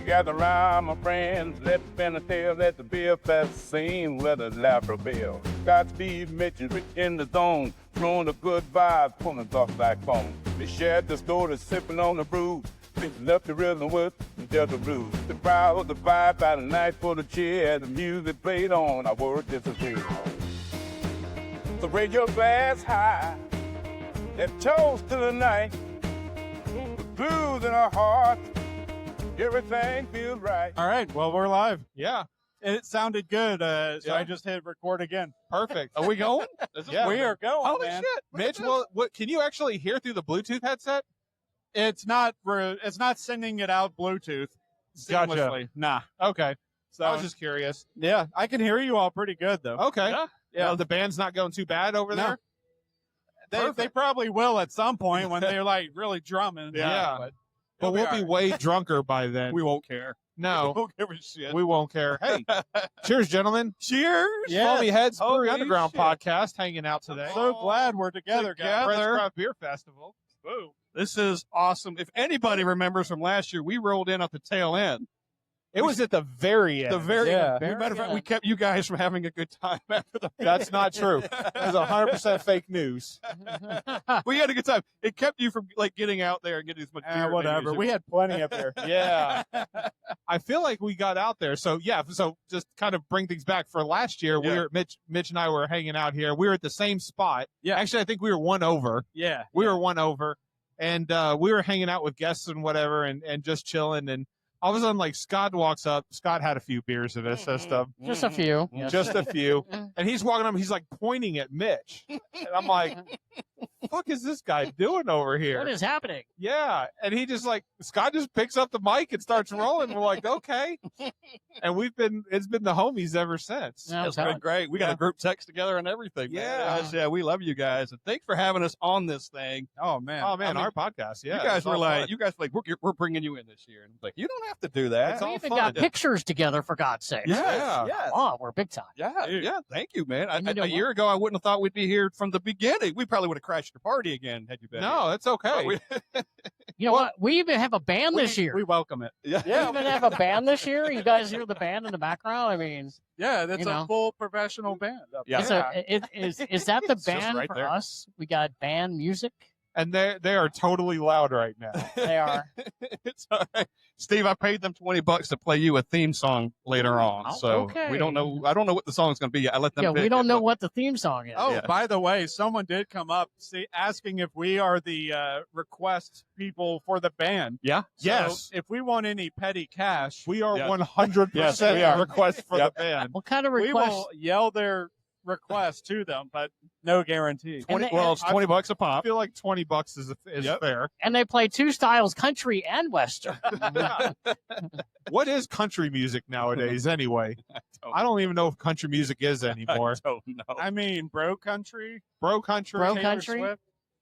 Gather round, my friends, let's spin a tale at the beer fest scene with a laugh bill. Godspeed, Mitch and Rich in the zone, throwing a good vibe, pulling off like phone. They shared the story, sipping on the brew, mixing up the rhythm with the Delta blues. The crowd was the vibe by the night for the cheer, the music played on, our word disappeared. So raise your glass high, let's toast to the night, the blues in our hearts. Everything feels right. All right. Well, we're live. Yeah. It sounded good, so I just hit record again. Perfect. Are we going? Yeah. We are going, Holy man. shit. Mitch, well, what can you actually hear through the Bluetooth headset? It's not sending it out Bluetooth Gotcha. seamlessly. Nah. Okay. So I was just curious. yeah, I can hear you all pretty good though. Okay. Yeah. Yeah. Well, the band's not going too bad over No. there. They probably will at some point when they're like really drumming. Yeah. But we'll be way drunker by then. We won't care. No, Don't give a shit. we won't care. Hey, cheers, gentlemen. Cheers. Yeah. Foamy Heads Brewery Holy Underground shit. podcast hanging out today. So glad we're together, guys. Preds Craft Beer Festival. Whoa. This is awesome. If anybody remembers from last year, we rolled in at the tail end. It was at the very end. The very Yeah. end. Matter of fact, we kept you guys from having a good time after the That's not true. That was 100% fake news. We had a good time. It kept you from like getting out there and getting as much beer. and Whatever. music. We had plenty up there. Yeah. I feel like we got out there. So yeah, so just kind of bring things back for last year. Yeah. We were Mitch and I were hanging out here. We were at the same spot. Yeah. Actually, I think we were one over. Yeah. We were one over. And we were hanging out with guests and whatever and just chilling. And all of a sudden, like, Scott walks up. Scott had a few beers in his system. Just a few. Yes. Just a few. And he's walking up. He's like pointing at Mitch. And I'm like, fuck is this guy doing over here? What is happening? Yeah. And he just like, Scott just picks up the mic and starts rolling. We're like, okay. And it's been the homies ever since. Yeah, It's been great. We got a group text together and everything. man. Yeah. Guys, yeah, we love you guys. And thanks for having us on this thing. Oh man. Oh, man, I mean, our podcast. Yeah. you guys it's all were like, fun. we're bringing you in this year. And like, you don't have to do that. It's We all even fun. got pictures together, for God's sake. Yes, Yeah. Oh, we're big time. Yeah, Dude. yeah. Thank you, man. And you know A what? year ago, I wouldn't have thought we'd be here from the beginning. We probably would have crashed your party again had you been. No, it's okay. here. You know what? We even have a band this year. We welcome it. Yeah. We even have a band this year. You guys hear the band in the background? I mean, Yeah, that's You a know. full professional band. Up Yeah. is that the It's just band right for there. us? We got band music. And they are totally loud right now. They are. It's all right. Steve, I paid them $20 to play you a theme song later on. Oh, So okay. we don't know. I don't know what the song's going to be yet. I let them Yeah, pick we don't it, know but- what the theme song is. Oh, Yeah. by the way, someone did come up asking if we are the request people for the band. Yeah. So Yes. if we want any petty cash, We are Yes. 100% Yes, we are. request for Yep. the band. What kind of we request? will yell their request to them, but no guarantee. And they- Well, it's $20 a I pop. feel like $20 is Yep. fair. And they play two styles, country and western. What is country music nowadays anyway? I don't even know if country music is anymore. I don't know. I mean, bro country, Bro country, Bro Taylor country? Swift?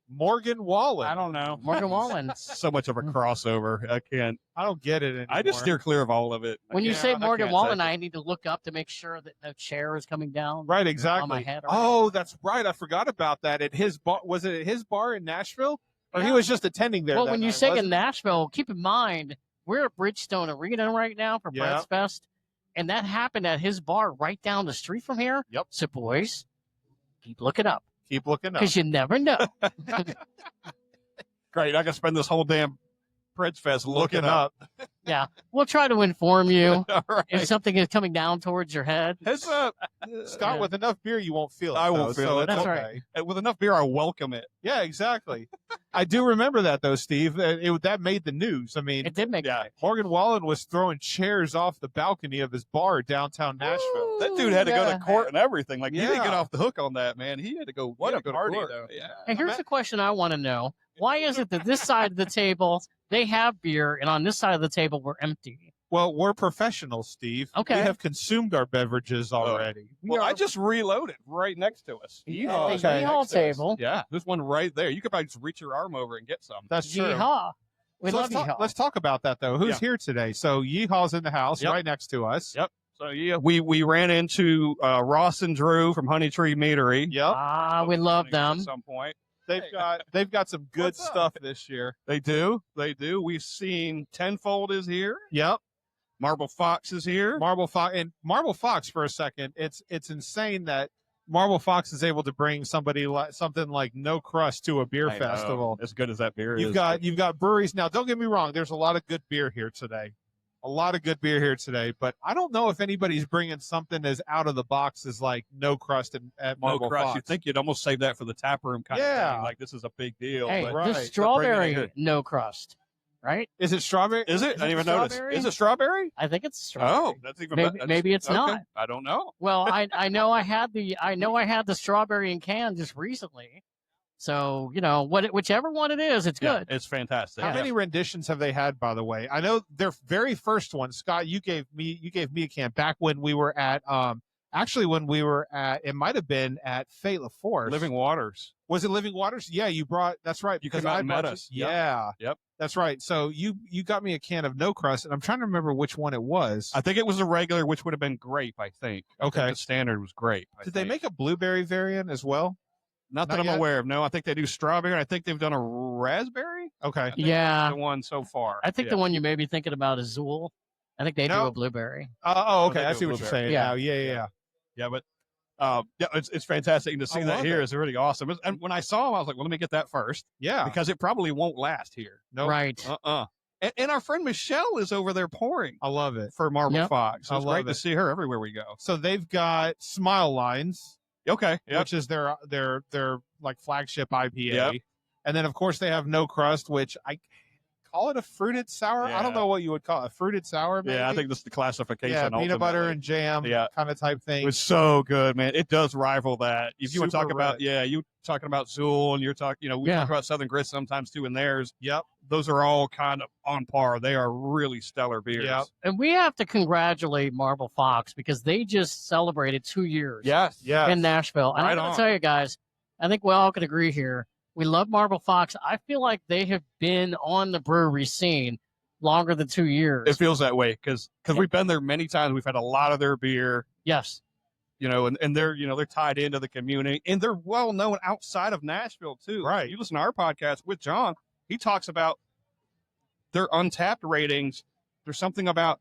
Morgan Wallen. I don't know. Morgan Wallen. So much of a crossover. I can't. I don't get it anymore. I just steer clear of all of it. When you I say can't- I Morgan can't Wallen, touch it. I need to look up to make sure that no chair is coming down. Right, on my exactly. head. Oh, that's right. I forgot about that. At his bar, was it at his bar in Nashville, or he Yeah. was just attending there? Well, that when you night, say in wasn't Nashville, keep in mind we're at Bridgestone Arena right now for Yeah. Preds Fest, and that happened at his bar right down the street from here. Yep. So, boys, keep looking up he? Keep looking up. because you never know. Great. I can spend this whole damn Preds Fest looking up. We'll try to inform you All right. if something is coming down towards your head. Has, Scott, Yeah. with enough beer, you won't feel it. I won't though, feel so it. it's That's okay. right. with enough beer, I welcome it. Yeah, exactly. I do remember that though, Steve. That made the news. I mean, It did make Yeah. Morgan Wallen was throwing chairs off the balcony of his bar downtown Nashville. That dude had to go Yeah. to court and everything. Like, he didn't Yeah. get off the hook on that, man. He had to go. What he a had to go to party, court. though. Yeah. And here's the question I want to know. Why is it that this side of the table, they have beer, and on this side of the table, we're empty? Well, we're professionals, Steve. Okay. We have consumed our beverages already. Well, I just reloaded right next to us. At the okay. Yeehaw Next to us. table. Yeah, there's one right there. You could probably just reach your arm over and get some. That's true. Yeehaw. We So love Yeehaw. let's talk about that though. Who's Yeah. here today? So Yeehaw's in the house, Yep. right next to us. Yep. So yeah, we ran into Ross and Drew from Tree Meadery. We love At them. some point. They've got some good What's up? stuff this year. They do. We've seen Tenfold is here. Yep. Marble Fox is here. Marble Fox for a second. It's insane that Marble Fox is able to bring something like No Crust to a beer I know. festival. As good as that beer You've is. got breweries now. Don't get me wrong. There's a lot of good beer here today. But I don't know if anybody's bringing something as out of the box as like No Crust at No Marble Crust. Fox. You think you'd almost save that for the tap room kind of thing. Like, this is a big deal. Hey, but right. the strawberry here. no crust, right? Is it strawberry? Is it? I didn't even notice. strawberry? Is it strawberry? I think it's strawberry. Oh, that's even Maybe- better. maybe it's Okay. not. I don't know. Well, I know I had the strawberry in can just recently. So, whichever one it is, it's Yeah, good. it's fantastic. How Yeah. many renditions have they had, by the way? I know their very first one, Scott, you gave me a can back when we were at it might have been at Fate La Force. Living Waters. Was it Living Waters? Yeah, that's right. You came because out I and brought met you- us. Yeah. Yep. That's right. So you got me a can of No Crust, and I'm trying to remember which one it was. I think it was a regular, which would have been grape, I think. I think Okay. the standard was grape. Did they make a blueberry variant as well? Not that Not I'm yet? aware of. No, I think they do strawberry. I think they've done a raspberry. Okay. I think Yeah. that's the one so far. I think Yeah. the one you may be thinking about is Zool. I think they do No. a blueberry. Okay. they I do see a what you're blueberry. saying Yeah. now. Yeah. Yeah, but it's fantastic. And to see I that love here it. is really awesome. And when I saw them, I was like, well, let me get that first Yeah. because it probably won't last here. Nope. Right. And our friend Michelle is over there pouring I love it. for Marble Yep. Fox. So I it's love great to it. see her everywhere we go. So they've got Smile Lines, Okay. Yep. which is their like flagship IPA. Yep. And then of course they have No Crust, which I call it a fruited sour. I don't Yeah. know what you would call it. A fruited sour, maybe? Yeah, I think this is the classification. yeah, peanut butter ultimately. and jam Yeah. kind of type thing. It was so good, man. It does rival that. If you were Super talking about, red. you talking about Zool, and you're talking, we Yeah. talk about Southern Grist sometimes too in theirs. Yep. Those are all kind of on par. They are really stellar beers. Yep. And we have to congratulate Marble Fox because they just celebrated 2 years Yes. Yeah. in Nashville. And Right I'm going on. to tell you guys, I think we all can agree here. We love Marble Fox. I feel like they have been on the brewery scene longer than 2 years. It feels that way because we've been there many times. We've had a lot of their beer, Yes. and they're tied into the community, and they're well known outside of Nashville too. Right. You listen to our podcast with John. He talks about their untapped ratings. There's something about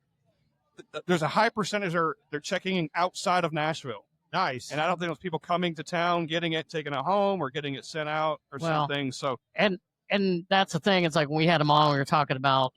there's a high percentage they're checking outside of Nashville. Nice. And I don't think those people coming to town, getting it, taking it home, or getting it sent out or Well, something. So And that's the thing. It's like when we had them on, we were talking about,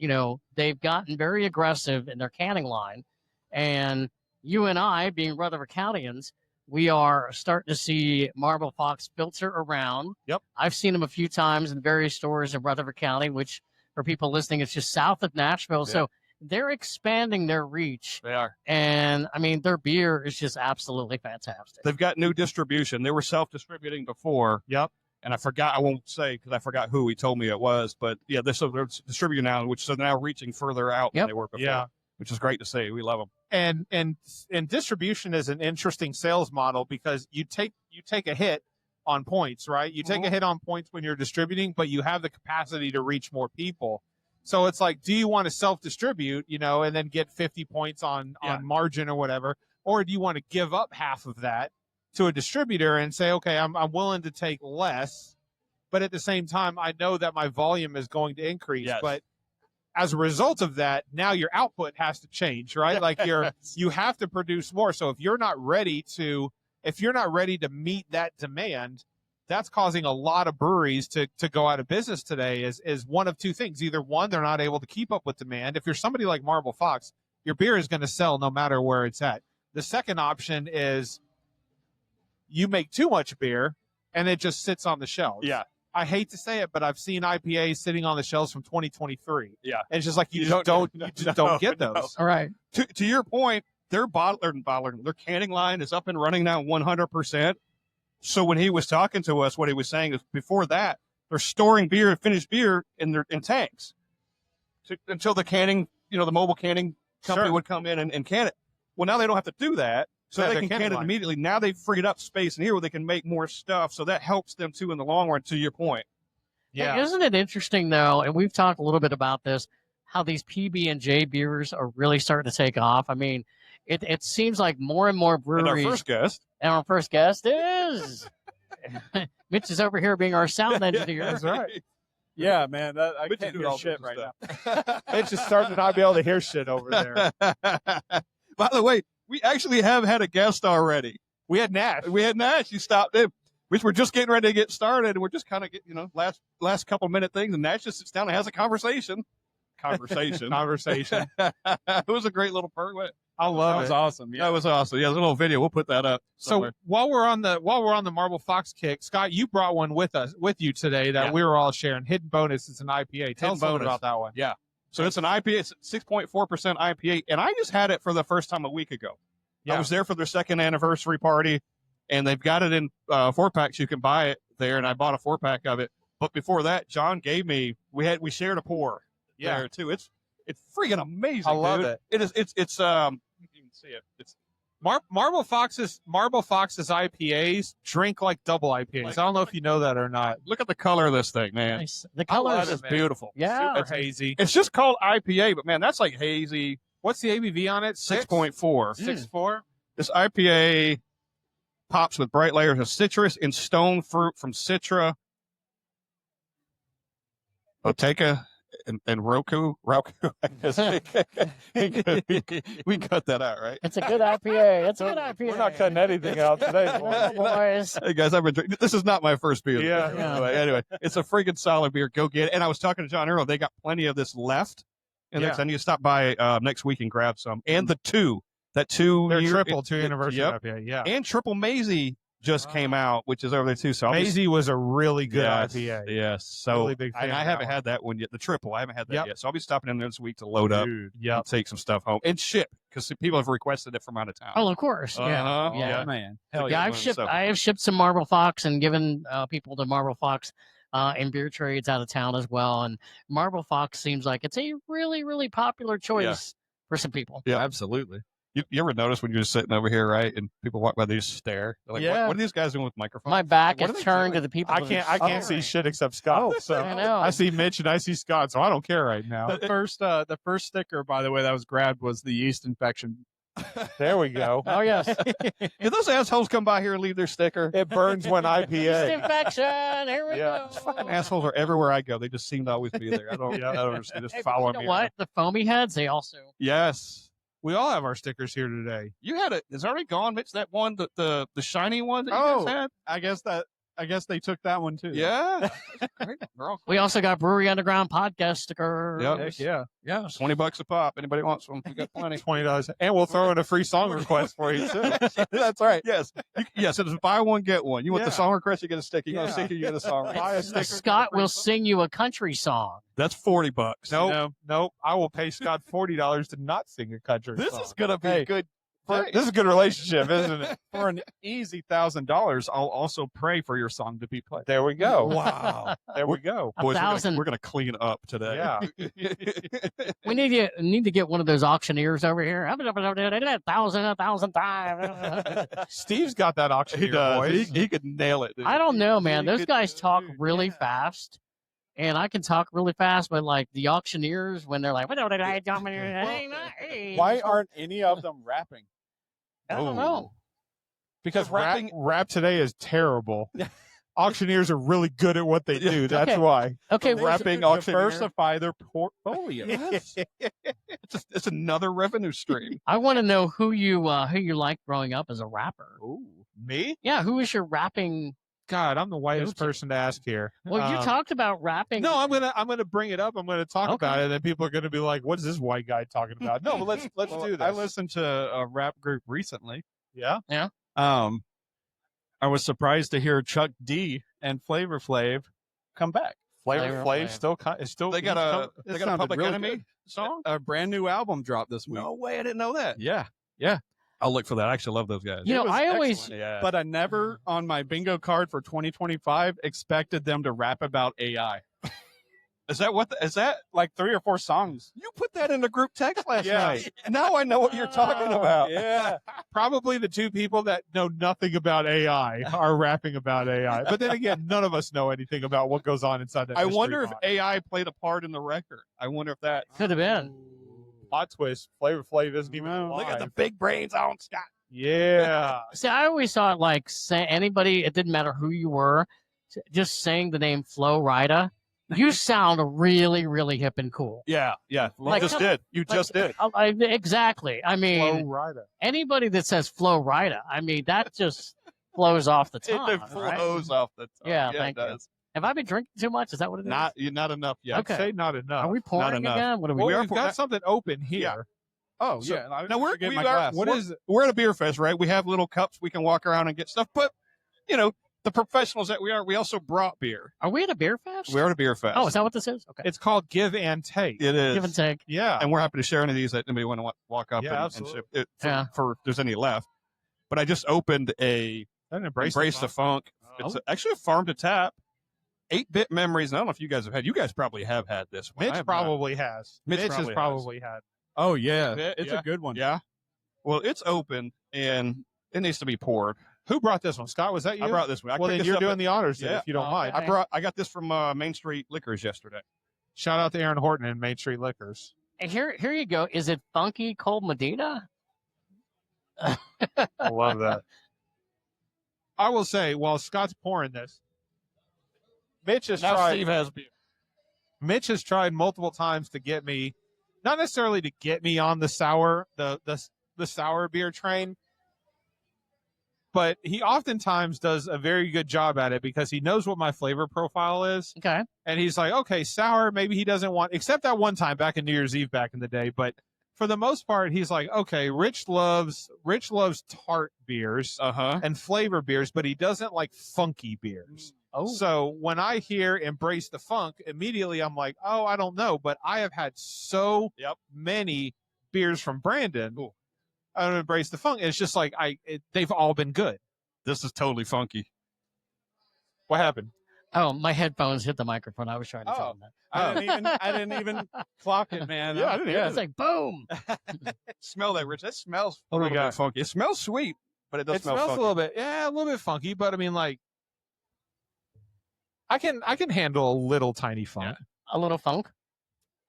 they've gotten very aggressive in their canning line. And you and I, being Rutherford Countyans, we are starting to see Marble Fox filter around. Yep. I've seen them a few times in various stores in Rutherford County, which for people listening, it's just south of Nashville. Yeah. So they're expanding their reach. they are. And I mean, their beer is just absolutely fantastic. They've got new distribution. They were self-distributing before. Yep. And I won't say because I forgot who he told me it was, but yeah, they're distributing now, which so they're now reaching further out Yep. than they were before. Yeah. Which is great to see. We love them. And distribution is an interesting sales model because you take a hit on points, right? You take a hit on points when you're distributing, but you have the capacity to reach more people. So it's like, do you want to self-distribute, and then get 50 points on margin or whatever, or do you want to give up half of that to a distributor and say, okay, I'm willing to take less, but at the same time, I know that my volume is going to increase. Yes. But as a result of that, now your output has to change, right? Like you have to produce more. So if you're not ready to meet that demand, that's causing a lot of breweries to go out of business today is one of two things. Either one, they're not able to keep up with demand. If you're somebody like Marble Fox, your beer is going to sell no matter where it's at. The second option is you make too much beer and it just sits on the shelves. Yeah. I hate to say it, but I've seen IPAs sitting on the shelves from 2023. Yeah. And it's just like you You don't no, get no. those. All right. To your point, their their canning line is up and running now 100%. So when he was talking to us, what he was saying is before that, they're storing beer, finished beer in tanks until the canning, the mobile canning company Sure. would come in and can it. Well, now they don't have to do that. So Yeah, they their can canning can it line. immediately. Now they've freed up space in here where they can make more stuff. So that helps them too in the long run, to your point. Yeah. Hey, isn't it interesting though? And we've talked a little bit about this, how these PB&J beers are really starting to take off. I mean, it seems like more and more And breweries. our first guest, And our first guest is Mitch is over here being our sound engineer. That's right. Yeah, man. I Mitch is can't doing hear all shit sorts right of now. Mitch is starting to not be able to hear shit over there. By the way, we actually have had a guest already. We had Nash. We had Nash. You stopped in. We were just getting ready to get started, and we're just kind of getting, last couple minute things. And Nash just sits down and has a conversation. Conversation. It was a great little perk. I love That was it. awesome. Yeah. That was awesome. Yeah, there's a little video. We'll put that up. So somewhere. while we're on the Marble Fox kick, Scott, you brought one with you today that Yeah. we were all sharing. Hidden Bonus. It's an IPA. Tell us a little Bonus. about that one. Yeah. So it's an IPA. It's 6.4% IPA, and I just had it for the first time a week ago. Yeah. I was there for their second anniversary party, and they've got it in 4-packs. You can buy it there, and I bought a 4-pack of it. But before that, John gave me. We shared a pour there too. It's freaking amazing. I love dude. it. It is. It's you can see it. It's Marble Fox's IPAs drink like double IPAs. I don't know if you know that or not. look at the color of this thing, man. Nice. The I love colors. it, It's man. beautiful. Yeah. Super hazy. It's just called IPA, but man, that's like hazy. What's the ABV on it? 6.4. 6.4. This IPA pops with bright layers of citrus and stone fruit from Citra, Boteca, and Roku. I guess we cut that out, right? It's a good IPA. It's a good IPA. We're not cutting anything out today. Oh, boys. Hey guys, I've been drinking. This is not my first beer. Yeah. Anyway, it's a freaking solid beer. Go get it. And I was talking to John earlier. They got plenty of this left. And Yeah. I need to stop by next week and grab some. And the two. That two. They're year- triple 2 anniversary Yep. IPA. Yeah. And Triple Maisie just came out, which is over there too. So I'll be- Maisie was a really good Yes, IPA. Yes. So Really big fan and of I that haven't one. had that one yet. The triple, I haven't had that Yep. yet. So I'll be stopping in there this week to load up Dude. and take some stuff home and ship because people have requested it from out of town. Oh, of course. Yeah. Uh-huh. Yeah. Oh, man. Hell Yeah, yeah. I have shipped some Marble Fox and given people to Marble Fox in beer trades out of town as well. And Marble Fox seems like it's a really, really popular choice for some people. Yeah, absolutely. You ever notice when you're just sitting over here, right, and people walk by, they just stare? They're like, Yeah. what are these guys doing with microphones? My back What is are they turned doing? to the people. I to can't the see right. shit except Scott. So I know. I see Mitch and I see Scott, so I don't care right now. The first sticker, by the way, that was grabbed was the yeast infection. There we go. Oh, yes. Did those assholes come by here and leave their sticker? It burns when Yeast IPA. infection. Here we Yeah. go. Fucking assholes are everywhere I go. They just seem to always be there. I don't understand. Just Hey, follow you know me. what? around. The Foamy Heads, they also. Yes. We all have our stickers here today. You had it. It's already gone, Mitch. That one, the shiny one that you Oh. guys had. I guess they took that one too. Yeah. Great. They're all We also got Brewery Underground podcast stickers. Yep. Heck yeah. Yeah, $20 a pop. Anybody wants one? We got plenty. $20, and we'll throw in a free song request for you too. That's right. Yes. Yes. It is buy one get one. You want the Yeah. song request? You get a sticker. You want a Yeah. sticker? You get a song. Buy a request. sticker. Scott will sing you a country song. That's $40. Nope, nope. I will pay Scott $40 to not sing a country This song. is gonna be Hey, good. This is a good relationship, isn't it? For an easy $1,000, I'll also pray for your song to be played. There we go. Wow. There we go. A Boys, thousand. we're gonna clean up today. Yeah. We need to get one of those auctioneers over here. 1,000 times. Steve's got that He auctioneer does. voice. He could nail it. Dude. I don't know, man. He Those could- guys talk really yeah. fast, and I can talk really fast. But like the auctioneers, when they're like, Why aren't any of them rapping? I don't know. Because rapping- rap today is terrible. Auctioneers are really good at what they do. That's Okay. why. Okay, rapping auctioneer. Diversify their portfolio. Yes. it's another revenue stream. I want to know who you liked growing up as a rapper. Ooh, me? Yeah, who was your rapping? God, I'm the whitest Go to. person to ask here. Well, you talked about rapping. No, I'm gonna bring it up. I'm gonna talk Okay. about it, and then people are gonna be like, "What is this white guy talking about?" No, but let's Well, do this. I listened to a rap group recently. Yeah. I was surprised to hear Chuck D and Flavor Flav come back. Flavor Flav Flav Flav. still is still. They got a It they got a sounded Public really Enemy good. song. A brand new album dropped this week. No way, I didn't know that. Yeah. I'll look for that. I actually love those guys. You know, was I always excellent. Yeah. But I never, on my bingo card for 2025, expected them to rap about AI. is that Like 3 or 4 songs. you put that in the group text last Yeah. night? Now I know what you're talking about. Yeah. Probably the two people that know nothing about AI are rapping about AI. But then again, none of us know anything about what goes on inside that. I mystery wonder if box. AI played a part in the record. I wonder if that. could have been. Plot twist. Flavor Flav isn't even No. alive. Look at the big brains on Scott. Yeah. See, I always thought like say anybody, it didn't matter who you were, just saying the name Flo Rida You sound really, really hip and cool. Yeah. Like, You just did. Exactly. I mean, anybody that says Flow Rida, I mean, that just flows off the tongue. It right? flows off the tongue. Yeah, it thank you. does. Have I been drinking too much? Is that what it is? Not enough yet. Okay. I'd say not enough. Are we pouring enough. again? What are we Well, doing? we've got something open here. Oh, So- yeah. Now we're my glass. we're at a beer fest, right? We have little cups we can walk around and get stuff, but the professionals that we are, we also brought beer. Are we at a beer fest? We're at a beer fest. Oh, is that what this is? Okay. It's called Give and Take. It is. Give and take. Yeah. And we're happy to share any of these that anybody want to walk up Yeah, and absolutely. ship it Yeah. for if there's any left. But I just opened a And Embrace the Funk. It's actually a farm to tap. 8-bit memories. And I don't know if you guys have had. You guys probably have had this one. I Mitch have probably has. Mitch Mitch has probably probably had. Oh, yeah. Yeah, It's yeah. a good one. not. Yeah. Well, it's open and it needs to be poured. Who brought this one? Scott, was that you? I brought this one. Well, then picked this you're up doing at- the honors then, Yeah. if you don't Oh, mind. okay. I got this from Main Street Liquors yesterday. Shout out to Aaron Horton and Main Street Liquors. And here you go. Is it funky cold Medina? I love that. I will say, while Scott's pouring this, Mitch has tried multiple times to get me, not necessarily to get me on the sour, the sour beer train, but he oftentimes does a very good job at it because he knows what my flavor profile is. Okay. And he's like, okay, sour, maybe he doesn't want, except that one time back in New Year's Eve back in the day. But for the most part, he's like, okay, Rich loves tart beers and flavor beers, but he doesn't like funky beers. Oh. So when I hear Embrace the Funk, immediately I'm like, oh, I don't know. But I have had so many beers from Brandon. I don't Embrace the Funk. It's just like they've all been good. This is totally funky. What happened? Oh, my headphones hit the microphone. I was trying to tell him that. I didn't even clock it, man. Yeah, I didn't hear It's like boom. Smell that, Rich. That smells What a do we little got? bit funky. It smells sweet, but it does It smell smells funky. a little bit, a little bit funky, but I mean, like, I can handle a little tiny funk. A little funk.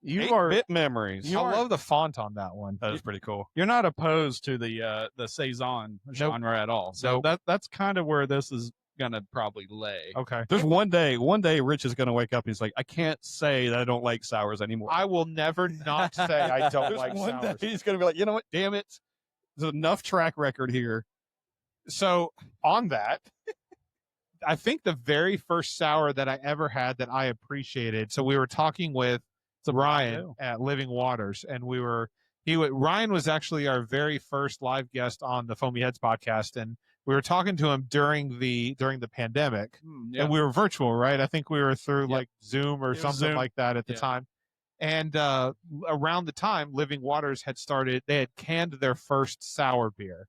You are 8-bit memories. I love the font on that one. That is pretty cool. you're not opposed to the saison genre at all. So Nope. that's kind of where this is gonna probably lay. Okay. There's one day Rich is going to wake up and he's like, I can't say that I don't like sours anymore. I will never not say I don't There's like one sours. day he's going to be like, you know what? Damn it. There's enough track record here. So on that, I think the very first sour that I ever had that I appreciated. So we were talking with Ryan at Living Waters, and Ryan was actually our very first live guest on the Foamy Heads podcast, and we were talking to him during the pandemic, Yeah. and we were virtual, right? I think we were through like Zoom or was something Zoom. like that at the Yeah. time. And around the time, Living Waters they had canned their first sour beer.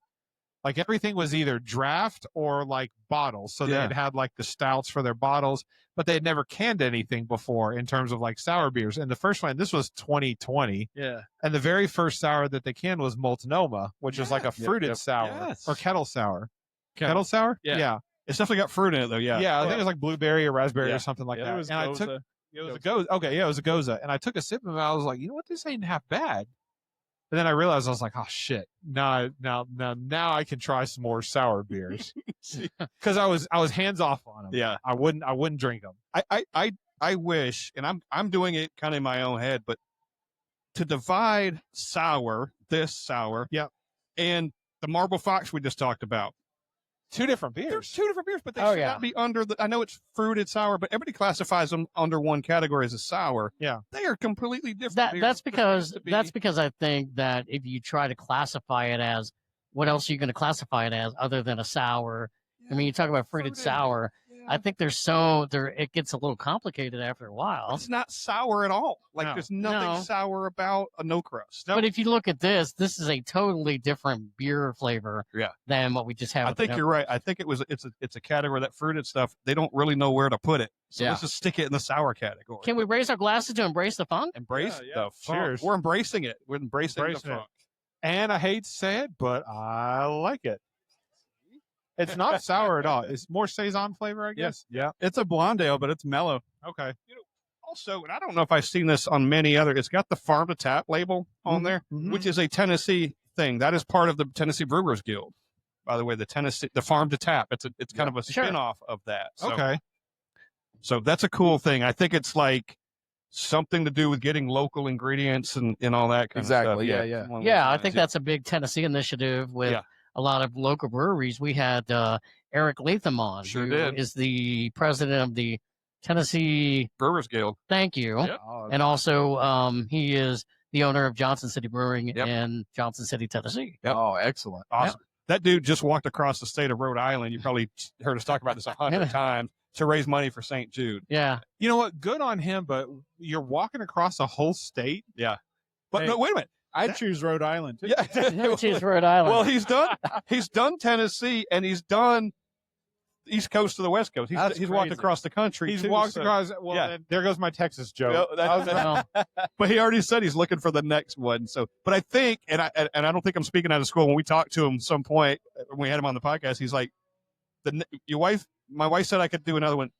Like everything was either draft or like bottles. So they had like the stouts for their bottles, but they had never canned anything before in terms of like sour beers. And the first one, this was 2020. Yeah. And the very first sour that they canned was Multnomah, which is like a fruited sour Yes. or kettle sour. Kettle sour? Yeah. Yeah. It's definitely got fruit in it, though. Yeah. I think it was like blueberry or raspberry Yeah. or something like Yeah, that. it was and I Goza. took it was a Goza. Okay, yeah, it was a Goza. And I took a sip of it. I was like, you know what? This ain't half bad. And then I realized I was like, oh shit. Now I can try some more sour beers. Because I was hands off on them. Yeah. I wouldn't drink them. I wish, and I'm doing it kind of in my own head, but to divide this sour, and the Marble Fox we just talked about. Two different They're beers. two different beers, but they Oh, should yeah. not be under I know it's fruited sour, but everybody classifies them under one category as a sour. Yeah. They are completely different. That's beers. because I think that if you try to classify it as what else are you going to classify it as other than a sour? I mean, you talk about fruited sour. I think it gets a little complicated after a while. It's not sour at all. Like No. there's nothing No. sour about a no crust. But if you look at this is a totally different beer flavor than what we just have. I with the think you're right. I think it's a category that fruited stuff. They don't really know where to put it. So let's just stick it in the sour category. Can we raise our glasses to embrace the funk? Embrace Yeah, the funk. Cheers. We're embracing it. We're embracing the Embracing it. funk. And I hate to say it, but I like it. It's not sour at all. It's more Saison flavor, I guess. Yeah. It's a blonde ale, but it's mellow. Okay. Also, and I don't know if I've seen this on many other, it's got the farm to tap label on there, which is a Tennessee thing. That is part of the Tennessee Brewers Guild. By the way, the farm to tap. It's kind of a spin-off of that. So Okay. So that's a cool thing. I think it's like something to do with getting local ingredients and all that kind of stuff. Exactly. Yeah. One of Yeah, those I guys, think that's a big Tennessee initiative with Yeah. a lot of local breweries. We had Eric Latham on, Sure who did. is the president of the Tennessee. Brewers Guild. Thank you. Yep. And also, he is the owner of Johnson City Brewing Yep. in Johnson City, Tennessee. Yep. Oh, excellent. Awesome. That dude just walked across the state of Rhode Island. You probably heard us talk about this 100 times to raise money for St. Jude. Yeah. You know what? Good on him, but you're walking across a whole state. Yeah. But Hey. no, wait a minute. I'd choose Rhode Island too. Yeah. Choose Rhode Island. Well, he's done Tennessee and he's done East Coast to the West Coast. That's He's walked crazy. across the country. He's too, walked so- across. Well, yeah. then there goes my Texas joke. Well, But he already said he's looking for the next one. So, but I think, and I don't think I'm speaking out of school. When we talked to him some point when we had him on the podcast, he's like, my wife said I could do another one.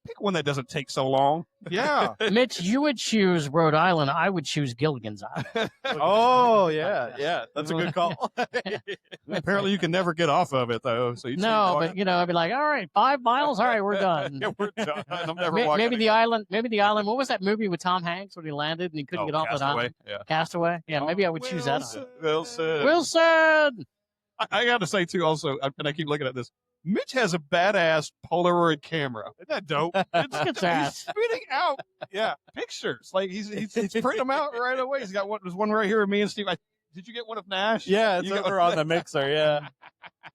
Pick one that doesn't take so long. Yeah. Mitch, you would choose Rhode Island. I would choose Gilligan's Island. Oh, yeah. That's a good call. Apparently, you can never get off of it though. So No, but I'd be like, all right, 5 miles. All right, we're done. yeah, we're done. I'm never Maybe walking the island. Maybe the island. What was that movie with Tom Hanks when he landed and he couldn't get off that Castaway. island? Yeah. Castaway. Yeah, maybe I would choose that. Island. Wilson. Wilson. I got to say too, also, and I keep looking at this. Mitch has a badass Polaroid camera. Isn't that dope? It's that. He's spitting out, pictures. Like he's printing them out right away. He's got one. There's one right here of me and Steve. Did you get one of Nash? Yeah, it's You got over one- on the mixer. Yeah.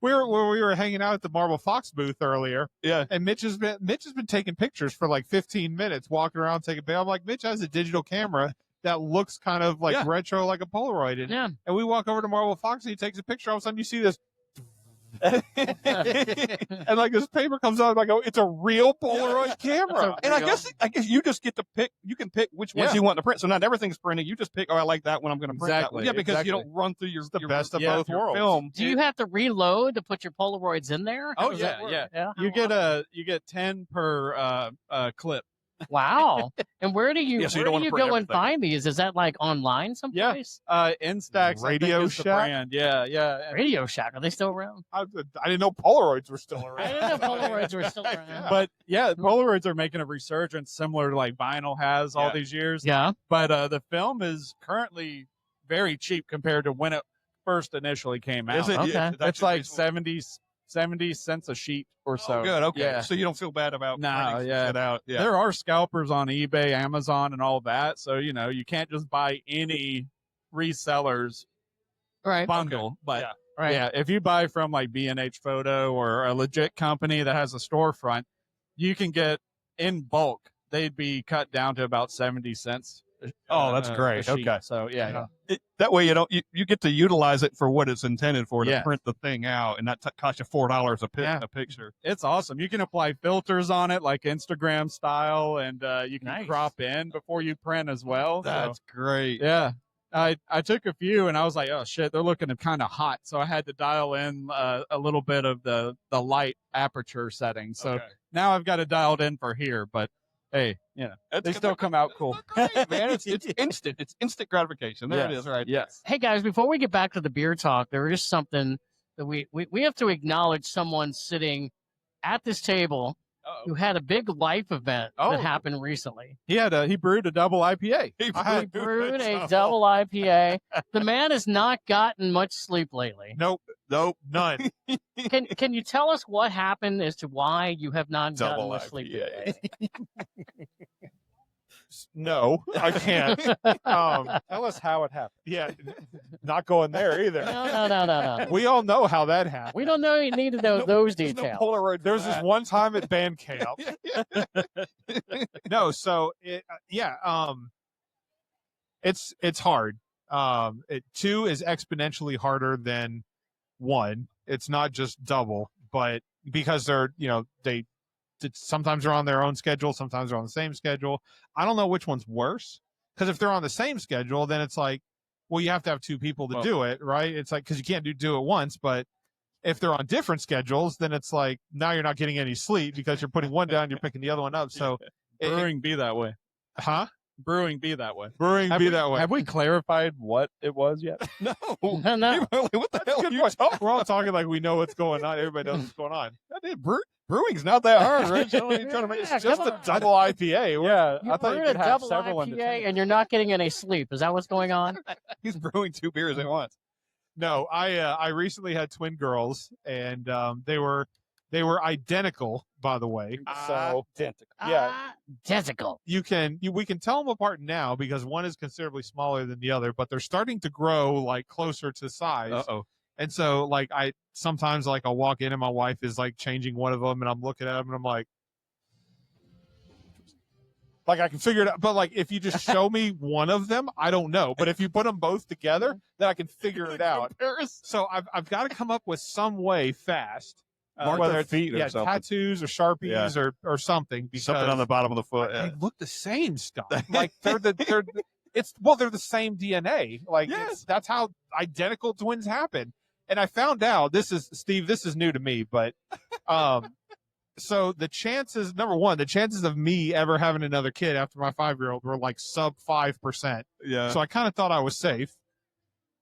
we were hanging out at the Marble Fox booth earlier, Yeah. and Mitch has been taking pictures for like 15 minutes, walking around taking pictures. I'm like, Mitch has a digital camera that looks kind of like Yeah. retro, like a Polaroid. Yeah. And we walk over to Marble Fox, and he takes a picture. All of a sudden, you see this. And like this paper comes out, and I go, it's a real Polaroid camera. And I guess you just get to pick. You can pick which ones Yeah. you want to print. So not everything's printing. You just pick. Oh, I like that one. I'm going to print that one. Exactly, Yeah, because you exactly. don't run through your the best of yeah, both your worlds. film. Do you have to reload to put your Polaroids in there? How Oh, does that yeah, work? yeah. You get 10 per clip. Wow. And where do you Yeah, so you where don't do you wanna go print and everything. find these? Is that like online someplace? Instax Radio I think, is the Shack? brand. Yeah. Radio Shack. Are they still around? I didn't know Polaroids were still I around. didn't know Polaroids were still around. But yeah, Polaroids are making a resurgence similar to like vinyl has all Yeah. these years. Yeah. But the film is currently very cheap compared to when it first initially came out. Is it? Okay. Yeah, that It's should like be- 70 cents a sheet or so. Oh, good. Okay. Yeah. So you don't feel bad about No, printing some yeah. shit out. Yeah. There are scalpers on eBay, Amazon, and all that. So, you can't just buy any resellers Right. bundle. But Yeah. Right. yeah, if you buy from like B&H Photo or a legit company that has a storefront, you can get in bulk. They'd be cut down to about 70 cents. Oh, that's great. a sheet. Okay. So yeah. That way you get to utilize it for what it's intended for to Yeah. print the thing out, and that costs you $4 Yeah. a picture. It's awesome. You can apply filters on it like Instagram style, and you can Nice. crop in before you print as well. So, That's great. yeah. I took a few and I was like, oh shit, they're looking kind of hot. So I had to dial in a little bit of the light aperture setting. So Okay. now I've got it dialed in for here, but hey, That's they still come out cool. great, man. It's instant. It's instant gratification. There it is, right? Yes. Hey guys, before we get back to the beer talk, there is something that we have to acknowledge someone sitting at this table who had a big life event Oh. that happened recently. He brewed a double IPA. He brewed a double IPA. The man has not gotten much sleep lately. Nope, none. Can you tell us what happened as to why you have not gotten Double much sleep IPA. lately? No, I can't. Tell us how it happened. Yeah, not going there either. No. We all know how that happened. We don't know. You need to know those There's no details. Polaroid. There was this one time at band camp. No, so it's hard. 2 is exponentially harder than 1. It's not just double, but because sometimes they're on their own schedule, sometimes they're on the same schedule. I don't know which one's worse, because if they're on the same schedule, then it's like, well, you have to have 2 people to do it, right? It's like, because you can't do it once, but if they're on different schedules, then it's like, now you're not getting any sleep because you're putting one down, you're picking the other one up. So Brewing be that way. huh? brewing be that way. Brewing be that way. Have we clarified what it was yet? No. No. What the hell are you talking? We're all talking like we know what's going on. Everybody knows what's going on. Brewing's not that hard, right? Trying to make Yeah, It's just come a on. double IPA. Yeah, You I thought brewed you a could have double several in IPA and you're not getting any sleep. Is that what's going on? He's brewing 2 beers at once. No, I recently had twin girls, and they were identical. By the way, So yeah, Identical. we can tell them apart now because one is considerably smaller than the other, but they're starting to grow like closer to size. Uh-oh. And so like I sometimes like I'll walk in and my wife is like changing one of them, and I'm looking at them and I'm like I can figure it out. But like if you just show me one of them, I don't know. But if you put them both together, then I can figure it out. So I've got to come up with some way fast. Mark Whether their it's feet or something. tattoos or Sharpies or something, because Something on the bottom of the foot. they look the same stuff. Like they're the same DNA. Like that's how identical twins happen. And I found out this is new to me, but so the chances, number one, the chances of me ever having another kid after my 5-year-old were like sub 5%. Yeah. So I kind of thought I was safe.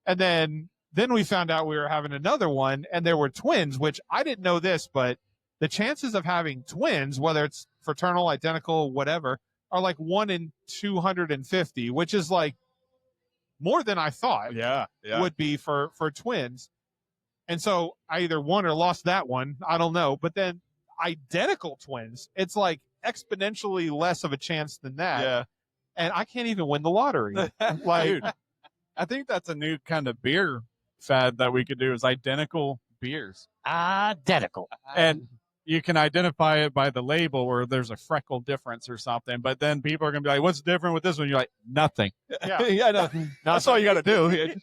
And then we found out we were having another one, and there were twins, which I didn't know this, but the chances of having twins, whether it's fraternal, identical, whatever, are like 1 in 250, which is like more than I thought would be for twins. And so I either won or lost that one. I don't know. But then identical twins, it's like exponentially less of a chance than that. Yeah. And I can't even win the lottery. Like, Dude, I think that's a new kind of beer fad that we could do is identical beers. Identical. And you can identify it by the label where there's a freckle difference or something. But then people are going to be like, what's different with this one? You're like, nothing. yeah. No, that's all you got to do.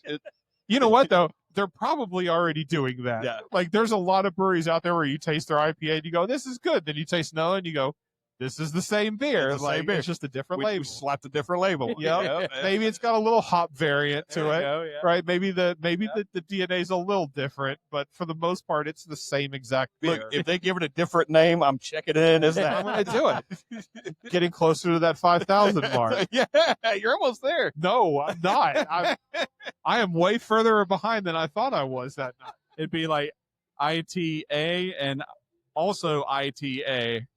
You know what, though? They're probably already doing that. Yeah. Like, there's a lot of breweries out there where you taste their IPA and you go, this is good. Then you taste another and you go, this is the same beer. It's the Like, same beer. It's just a different We label. slapped a different label. Yep. Maybe it's got a little hop variant to it. Go, yeah. Right? Maybe the DNA is a little different, but for the most part, it's the same exact beer. Look, if they give it a different name, I'm checking it in as I'm that. going to do it. Getting closer to that 5,000 mark. Yeah, you're almost there. No, I'm not. I am way further behind than I thought I was that night. It'd be like ITA and also ITA.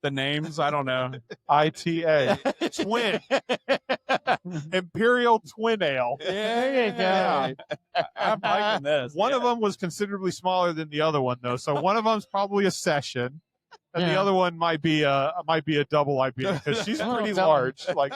The names, I don't know. ITA. Twin. Imperial Twin Ale. There you go. I'm liking this. One of them was considerably smaller than the other one, though. So one of them's probably a session, and the Yeah. other one might be a double IPA because she's Oh, pretty double. large. Like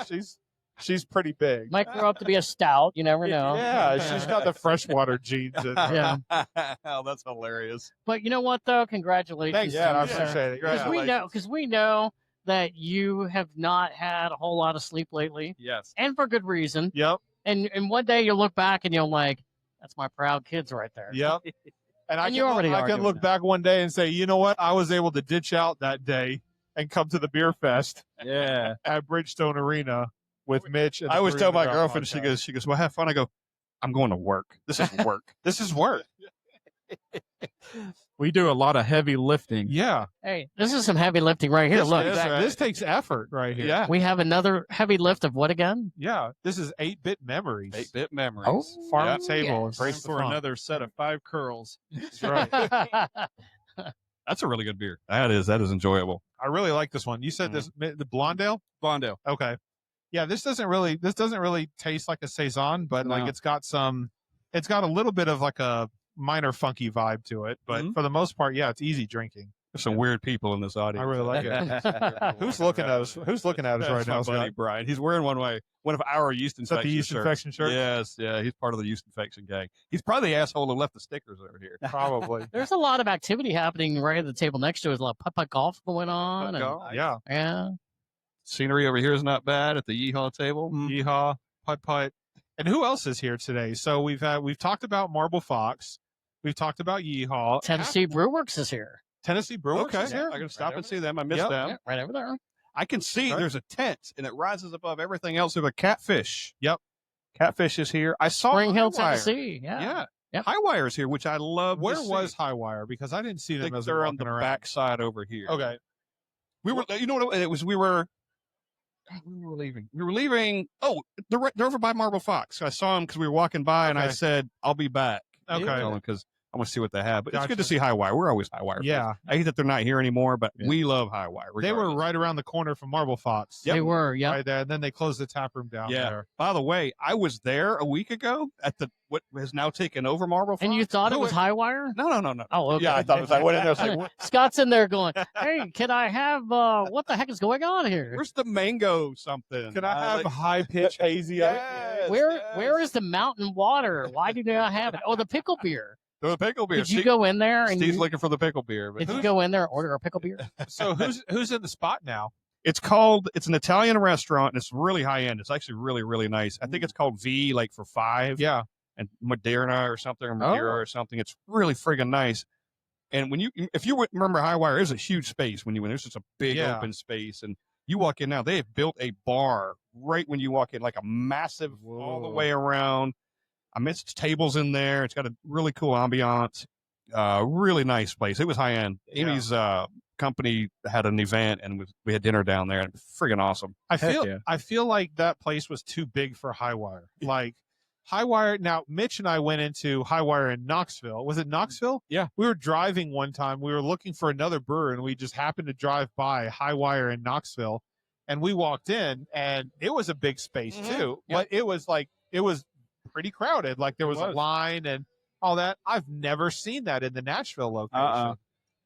she's pretty big. Might grow up to be a stout. You never know. Yeah, she's got the freshwater genes in her. Yeah. Oh, that's hilarious. But you know what, though? Congratulations. Thanks, to I you, sir. appreciate it. Because we know that you have not had a whole lot of sleep lately, Yes. and for good reason. Yep, And one day you'll look back and you'll like, that's my proud kids right there. yep. And I And you already are can doing look that. back one day and say, you know what? I was able to ditch out that day and come to the beer fest Yeah. at Bridgestone Arena with Mitch. And I the always Brew tell my Works girlfriend, podcast. she goes, well, have fun. I go, I'm going to work. This is work. This is work. We do a lot of heavy lifting. Yeah, Hey, this is some heavy lifting right here. this, Look, this takes effort right here. Yeah. we have another heavy lift of what again? Yeah, this is 8-bit memories. 8-bit memories. Oh, Farm Yeah. table. yes. Embrace the For fun. another set of 5 curls. That's right. That's a really good beer. That is enjoyable. I really like this one. You said this the Blondale. Blondale. Okay. Yeah, this doesn't really taste like a saison, but like No. it's got a little bit of like a minor funky vibe to it. But Mhm. for the most part, yeah, it's easy drinking. There's some weird people in this audience. I really like it. Who's looking at us? Who's looking at us That's right my now, buddy Scott? Brian. He's wearing one of our yeast Is that infection the yeast shirts. infection shirt? Yes, yeah. He's part of the yeast infection gang. He's probably the asshole who left the stickers over here. Probably. There's a lot of activity happening right at the table next to us. A lot of putt-putt golf going on. and- Yeah. yeah. Scenery over here is not bad at the yeehaw table. Yeehaw, putt putt. And who else is here today? So we've talked about Marble Fox. We've talked about Yeehaw. Tennessee Brew Works is here. Tennessee Brew Works Okay, is here. I'm gonna stop and see them. I missed Yep. them. Yeah, right over there. I can see Right. there's a tent and it rises above everything else. There's a Catfish. Yep. Catfish is here. I saw Spring Hill, Highwire. Tennessee. Yeah. Yeah. Yep. Highwire is here, which I love. Where to was see. Highwire? Because I didn't see I them think as they're they're on the walking around. back side over here. Okay. We were, you know what it was? We were we were leaving. We were leaving. Oh, they're over by Marble Fox. I saw them because we were walking by, and I Okay. said, "I'll be back." Okay. Because I want to see what they have. But it's Gotcha. good to see High Wire. We're always High Wire. Yeah. I hate that they're not here anymore, but Yeah. we love High Wire. They were regardless. right around the corner from Marble Fox. They were, yeah. Right there. And then they closed the tap room down Yeah. there. By the way, I was there a week ago at what has now taken over Marble Fox. And you thought it Who- was high wire? No. Oh, okay. Yeah, I thought it was. I went in there. I was like, "What- Scott's in there going, "Hey, can I have what the heck is going on here? "Where's the mango something?" Can I have like, high pitch hazy? of it? yes, Where is the mountain water? Why do you not have it? Oh, the pickle beer. the pickle beer? Did you go in there and Steve's looking for the pickle beer. But did you go in there and order a pickle beer? So who's in the spot now? It's an Italian restaurant, and it's really high end. It's actually really, really nice. I think it's called V, like for 5. Yeah. And Moderna or something, or Madeira or something. It's really friggin' nice. And if you remember High Wire, there's a huge space when you went. There's just a big open space, and you walk in now. They have built a bar right when you walk in, like a massive all the way around. I mean, it's tables in there. It's got a really cool ambiance. Really nice place. It was high end. Amy's company had an event, and we had dinner down there, and it was friggin' awesome. I Heck feel like that place was too big for High Wire. Like High Wire. Now, Mitch and I went into High Wire in Knoxville. Was it Knoxville? Yeah. We were driving one time. We were looking for another brewer, and we just happened to drive by High Wire in Knoxville, and we walked in, and it was a big space too. Yep. But it was pretty crowded. Like there was a line and all that. I've never seen that in the Nashville location.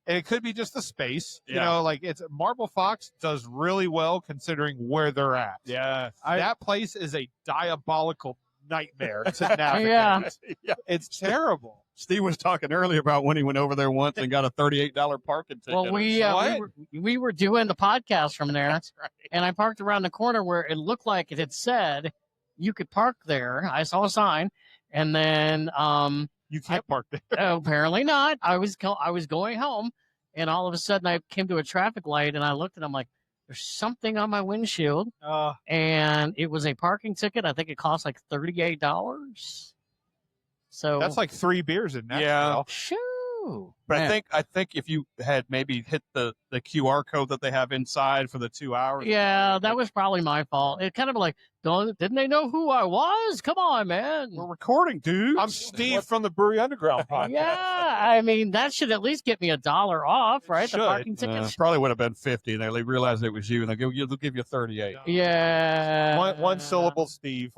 And it could be just the space, you know, like it's Marble Fox does really well considering where they're at. Yeah. That place is a diabolical nightmare to navigate. Yeah. It's terrible. Steve was talking earlier about when he went over there once and got a $38 parking ticket. Well, we were doing the podcast from there, That's right. and I parked around the corner where it looked like it had said you could park there. I saw a sign, and then You can't park there. apparently not. I was going home, and all of a sudden I came to a traffic light, and I looked, and I'm like, "There's something on my windshield," and it was a parking ticket. I think it cost like $38. So That's like 3 beers in Nashville. Yeah. shoo. But Man. I think if you had maybe hit the QR code that they have inside for the 2 hours. Yeah, that was probably my fault. It kind of like, didn't they know who I was? Come on, man. We're recording, dude. I'm Steve from the Brewery Underground podcast. Yeah, I mean that should at least get me $1 off, right? The Should. parking tickets. Probably would have been 50. And they realized it was you, and they'll give you 38. Yeah. One syllable, Steve.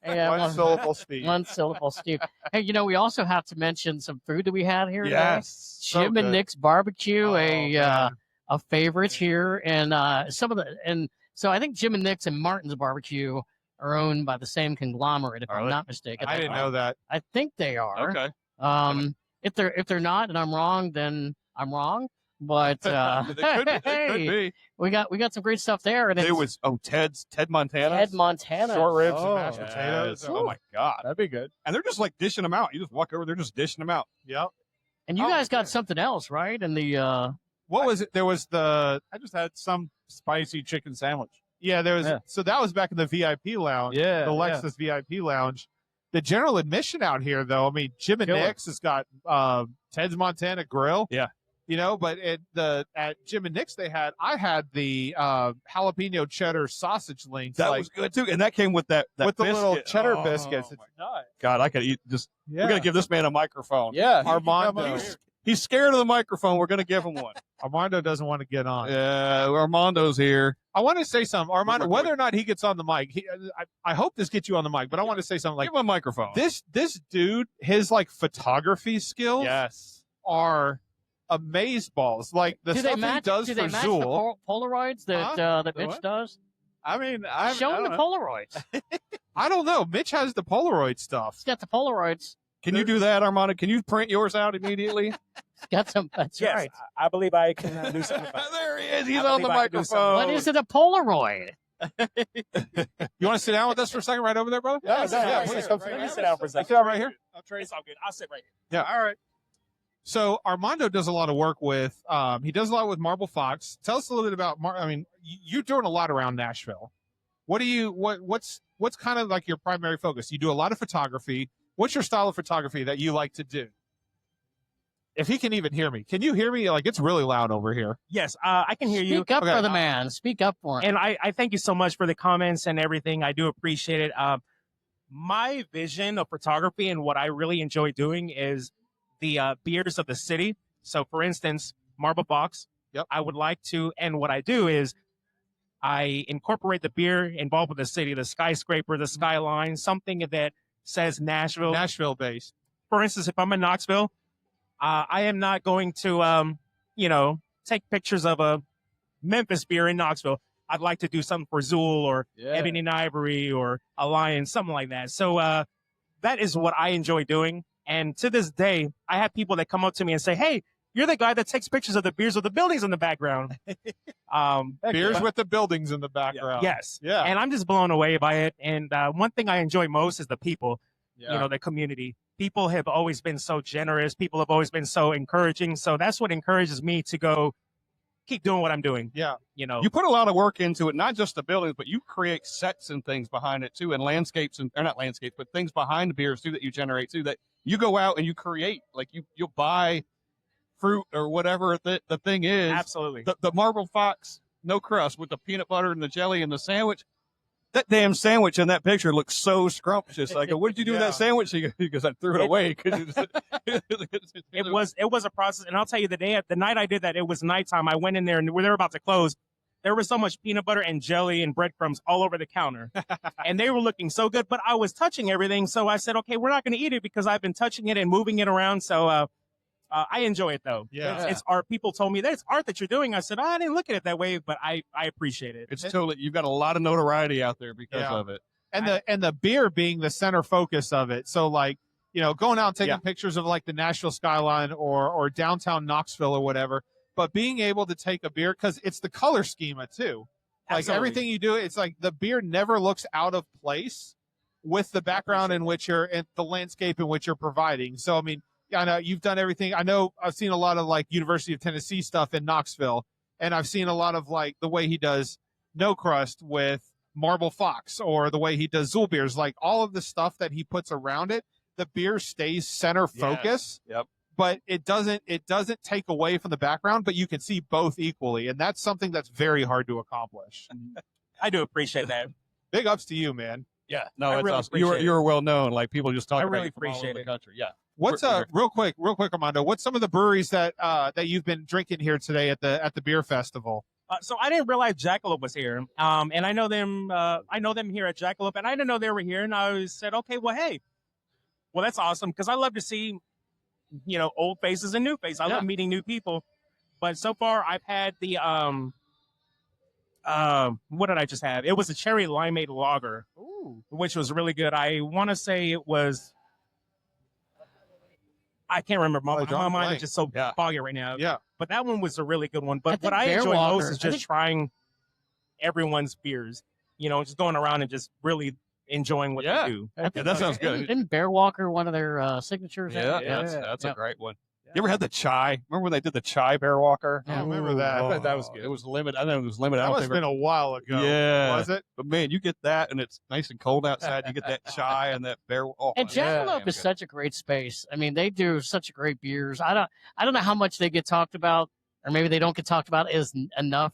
Yeah, One syllable, Steve. One syllable, Steve. Hey, we also have to mention some food that we had here today. Yes. Jim and Nick's Barbecue, Oh, man. a favorite here, and so I think Jim and Nick's and Martin's Barbecue are owned by the same conglomerate, if Are I'm they? not mistaken. I didn't know that. I think they are. Okay. If they're not, and I'm wrong, then I'm wrong. But They could hey, be. we got some great stuff there, and There it's was Ted Montana. Ted Montana. Short ribs Oh, and mashed potatoes. Oh my God. That'd be good. And they're just like dishing them out. You just walk over, they're just dishing them out. Yep. And you Oh, guys got good. something else, right? And the What was it? There was the I just had some spicy chicken sandwich. there was Yeah. so that was back in the VIP lounge. Yeah, The Lexus VIP lounge. The general admission out here though, I mean Jim and Killer. Nick's has got Ted's Montana Grill. Yeah. But at Jim and Nick's I had the jalapeno cheddar sausage links. That like, was good too. And that came with that with the little biscuit. cheddar Oh, biscuits. It's my nuts. God, I could eat just. Yeah. We're gonna give this man a microphone. Yeah, Armando. He's scared of the microphone. We're gonna give him one. Armando doesn't want to get on. Yeah, Armando's here. I want to say something, Armando. Real Whether quick. or not he gets on the mic, I hope this gets you on the mic. But I want to say something like give him a microphone. this dude, his like photography skills Yes. are amazeballs. Like the do stuff they match? he does do for they match Zool. the Polaroids that The Mitch what? does? I mean, Show him the Polaroids. I don't know. Mitch has the Polaroid stuff. He's got the Polaroids. Can you do that, Armando? Can you print yours out immediately? He's got some. That's Yes, right. I believe I can do something about it. There he is. He's I on the believe I can do something. microphone. What is it? A Polaroid? You want to sit down with us for a second, right over there, brother? Please come Let me sit down for a second. Sit down right here. It's all good. I'll sit right here. Yeah. All right. So Armando does a lot of work with. He does a lot with Marble Fox. Tell us a little bit about. I mean, you're doing a lot around Nashville. What's kind of like your primary focus? You do a lot of photography. What's your style of photography that you like to do? if he can even hear me. Can you hear me? Like, it's really loud over here. Yes, I can hear you. Speak up Okay. for the man. Speak up for him. And I thank you so much for the comments and everything. I do appreciate it. My vision of photography and what I really enjoy doing is the beers of the city. So, for instance, Marble Fox. Yep. I would like to, and what I do is I incorporate the beer involved with the city, the skyscraper, the skyline, something that says Nashville. Nashville based. For instance, if I'm in Knoxville, I am not going to, take pictures of a Memphis beer in Knoxville. I'd like to do something for Zool or Ebony and Ivory or Alliance, something like that. So that is what I enjoy doing. And to this day, I have people that come up to me and say, hey, you're the guy that takes pictures of the beers with the buildings in the background. Beers with the buildings in the background. Yes. Yeah. And I'm just blown away by it. And one thing I enjoy most is the people, the community. People have always been so generous. People have always been so encouraging. So that's what encourages me to go keep doing what I'm doing. Yeah. You put a lot of work into it, not just the buildings, but you create sets and things behind it too, and landscapes or not landscapes, but things behind the beers too that you generate too, that you go out and you create. Like you'll buy fruit or whatever the thing is. Absolutely. The Marble Fox, no crust with the peanut butter and the jelly and the sandwich. That damn sandwich in that picture looks so scrumptious. Like, what did you do with that sandwich? Because I threw it away. It was a process. And I'll tell you, the night I did that, it was nighttime. I went in there and they were about to close. There was so much peanut butter and jelly and breadcrumbs all over the counter. And they were looking so good, but I was touching everything. So I said, okay, we're not going to eat it because I've been touching it and moving it around. So, I enjoy it though. Yeah. It's art. People told me that it's art that you're doing. I said, I didn't look at it that way, but I appreciate it. It's totally, you've got a lot of notoriety out there because of it. And the beer being the center focus of it. So like, going out and taking pictures of like the Nashville skyline or downtown Knoxville or whatever, but being able to take a beer because it's the color schema too. Like Absolutely. everything you do, it's like the beer never looks out of place with the background in which and the landscape in which you're providing. So, I mean, I know you've done everything. I know I've seen a lot of like University of Tennessee stuff in Knoxville, and I've seen a lot of like the way he does No Crust with Marble Fox or the way he does Zool beers, like all of the stuff that he puts around it, the beer stays center focus. Yep. But it doesn't take away from the background, but you can see both equally. And that's something that's very hard to accomplish. I do appreciate that. Big ups to you, man. Yeah. No, I it's really awesome. appreciate it. You're well known. Like people just talk I about really you from all over appreciate the it. country. Yeah. What's real quick, Armando? What's some of the breweries that you've been drinking here today at the beer festival? So I didn't realize Jackalope was here. And I know them. I know them here at Jackalope, and I didn't know they were here. And I said, okay, well, hey, well, that's awesome because I love to see, old faces and new faces. I love meeting new people. But so far, I've had the what did I just have? It was a cherry limeade lager, which was really good. I want to say it was. I can't remember. My mind is just so foggy right now. Yeah. But that one was a really good one. But what I Bear enjoy Walker- most is just trying everyone's beers. Just going around and just really enjoying what they do. Yeah, that sounds good. Isn't Bear Walker one of their signatures? That's a great one. You ever had the chai? Remember when they did the chai Bear Walker? I remember that. Oh, that was good. It was limited. I know it was limited. That I don't must have think been a while ago. Yeah. Was it? But man, you get that and it's nice and cold outside. You get that chai and that bear. Oh, And Jackalope is such a great space. I mean, they do such great beers. I don't know how much they get talked about, or maybe they don't get talked about enough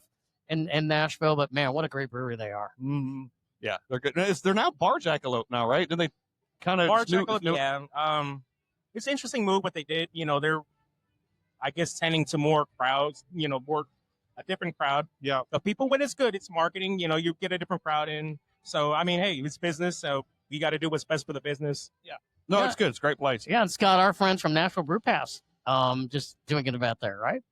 in Nashville. But man, what a great brewery they are. Mm-hmm. Yeah, they're good. They're now Bar Jackalope now, right? Did they kind of Bar Jackalope? Yeah. It's an interesting move what they did. They're, I guess, tending to more crowds. More a different crowd. Yeah. The people, when it's good, it's marketing. You get a different crowd in. So I mean, hey, it's business. So you got to do what's best for the business. Yeah. No, it's good. It's a great place. Yeah, and Scott, our friends from Nashville Brew Pass, just doing an event there, right?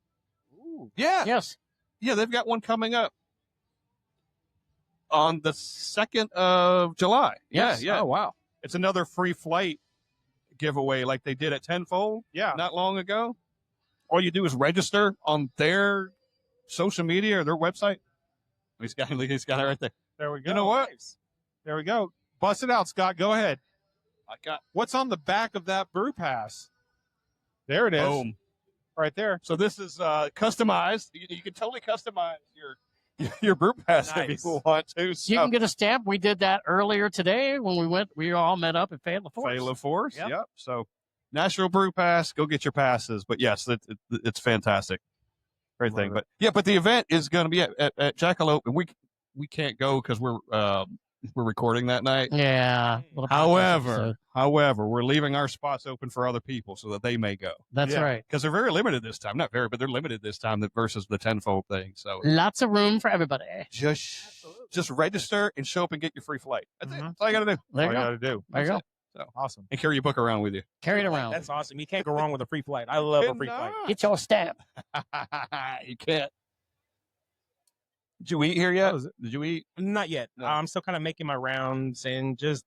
Ooh. Yeah. Yes. Yeah, they've got one coming up on the 2nd of July. Yes. Yeah. Oh, wow. It's another free flight giveaway like they did at Tenfold not long ago. All you do is register on their social media or their website. He's got it right there. There we go. You know what? There we go. Bust it out, Scott. Go ahead. I got What's on the back of that brew pass? There it is. boom. Right there. So this is customized. You can totally customize your brew pass if Nice. you want to. So. You can get a stamp. We did that earlier today when we all met up at Fayetteville Forest. Fayetteville Forest. Yep. Yep. So National Brew Pass. Go get your passes. But yes, it's fantastic. Great thing. But yeah, but the event is going to be at Jackalope, and we can't go because we're recording that night. Yeah. Little podcast episode. However, we're leaving our spots open for other people so that they may go. That's right. Because they're very limited this time. Not very, but they're limited this time versus the tenfold thing. So Lots of room for everybody. just register and show up and get your free flight. That's it. That's all you got to do. There you go. Got to do. There you go. So Awesome. and carry your book around with you. Carry it around. That's awesome. You can't go wrong with a free flight. I love a free flight. Get your stamp. You can't. Did you eat here yet? Did you eat? Not yet. No. I'm still kind of making my rounds and just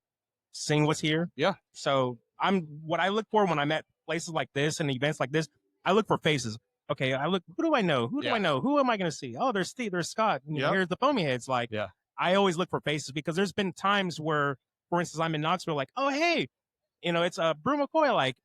seeing what's here. Yeah. So what I look for when I'm at places like this and events like this, I look for faces. Okay, who do I know? Who do I know? Who am I going to see? Oh, there's Steve, there's Scott. And here's the Foamy Heads. Like, I always look for faces because there's been times where, for instance, I'm in Knoxville, like, oh, hey, it's Brew McCoy, like,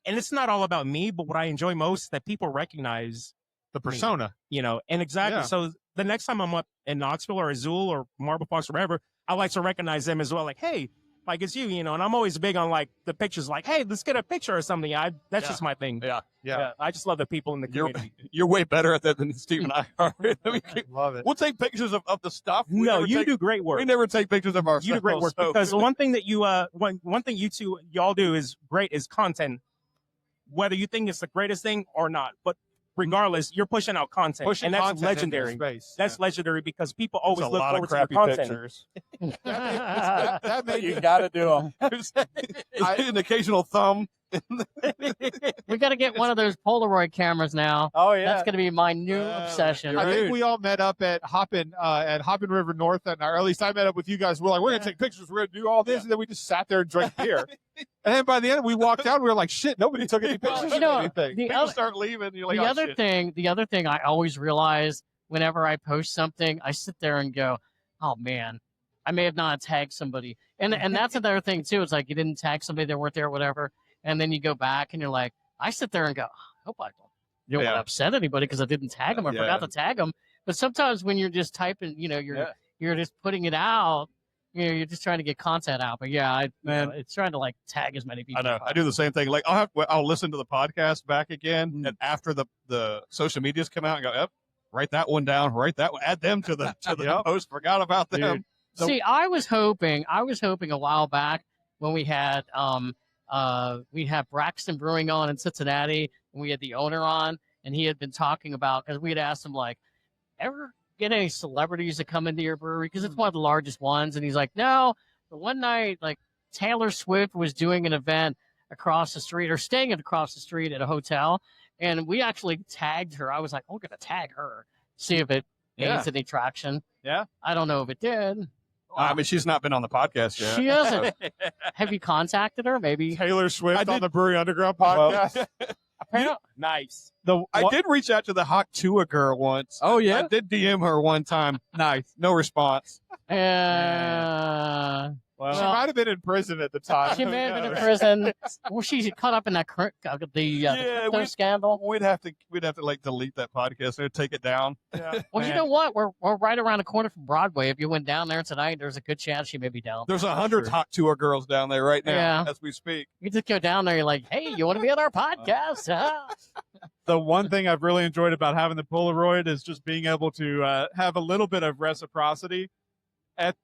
and it's not all about me, but what I enjoy most is that people recognize The persona. and exactly. Yeah. So the next time I'm up in Knoxville or Azul or Marble Fox or wherever, I like to recognize them as well. Like, hey, like it's you, and I'm always big on like the pictures, like, hey, let's get a picture or something. That's just my thing. Yeah. I just love the people in the community. You're way better at that than Steve and I are. Love it. We'll take pictures of the stuff. You do great work. We never take pictures of ourselves. You do great work because one thing that one thing y'all do is great is content. Whether you think it's the greatest thing or not, but regardless, you're pushing out content, and that's legendary. That's legendary because people always look forward to your content. Pictures. that made You got to do them. An occasional thumb. We got to get one of those Polaroid cameras now. Oh, yeah. That's going to be my new obsession. I think we all met up at Hoppin River North that night, or at least I met up with you guys. We're like, we're going to take pictures. We're going to do all this. And then we just sat there and drank beer. And then by the end, we walked out. We were like, shit, nobody took any pictures of anything. People start leaving. You're like, the other thing I always realize whenever I post something, I sit there and go, oh, man, I may have not tagged somebody. And that's another thing, too. It's like you didn't tag somebody that weren't there or whatever. And then you go back and you're like, I sit there and go, I hope I don't want to upset anybody because I didn't tag them or forgot to tag them. But sometimes when you're just typing, you're just putting it out, you're just trying to get content out. But it's trying to like tag as many people. I know. I do the same thing. Like I'll listen to the podcast back again, and after the social medias come out, and go, write that one down, add them to the post. Forgot about them. Dude. See, I was hoping a while back when we had Braxton Brewing on in Cincinnati, and we had the owner on, and he had been talking about, because we had asked him, like, ever get any celebrities to come into your brewery? Because it's one of the largest ones. And he's like, no. But one night, like, Taylor Swift was doing an event across the street, or staying across the street at a hotel, and we actually tagged her. I was like, we're going to tag her, see if it gains any traction. Yeah. I don't know if it did. I mean, she's not been on the podcast yet. She hasn't. Have you contacted her? Maybe Taylor Swift on the Brewery Underground podcast. Nice. I did reach out to the Hot Tua girl once. Oh, yeah? I did DM her one time. Nice. No response. Well, she might have been in prison at the time. She may have been in prison. Well, she's caught up in that the crypto scandal. We'd have to like delete that podcast or take it down. Yeah. Well, you know what? We're right around the corner from Broadway. If you went down there tonight, there's a good chance she may be down. There's 100 Hot Tour girls down there right now as we speak. You just go down there. You're like, hey, you want to be on our podcast? The one thing I've really enjoyed about having the Polaroid is just being able to have a little bit of reciprocity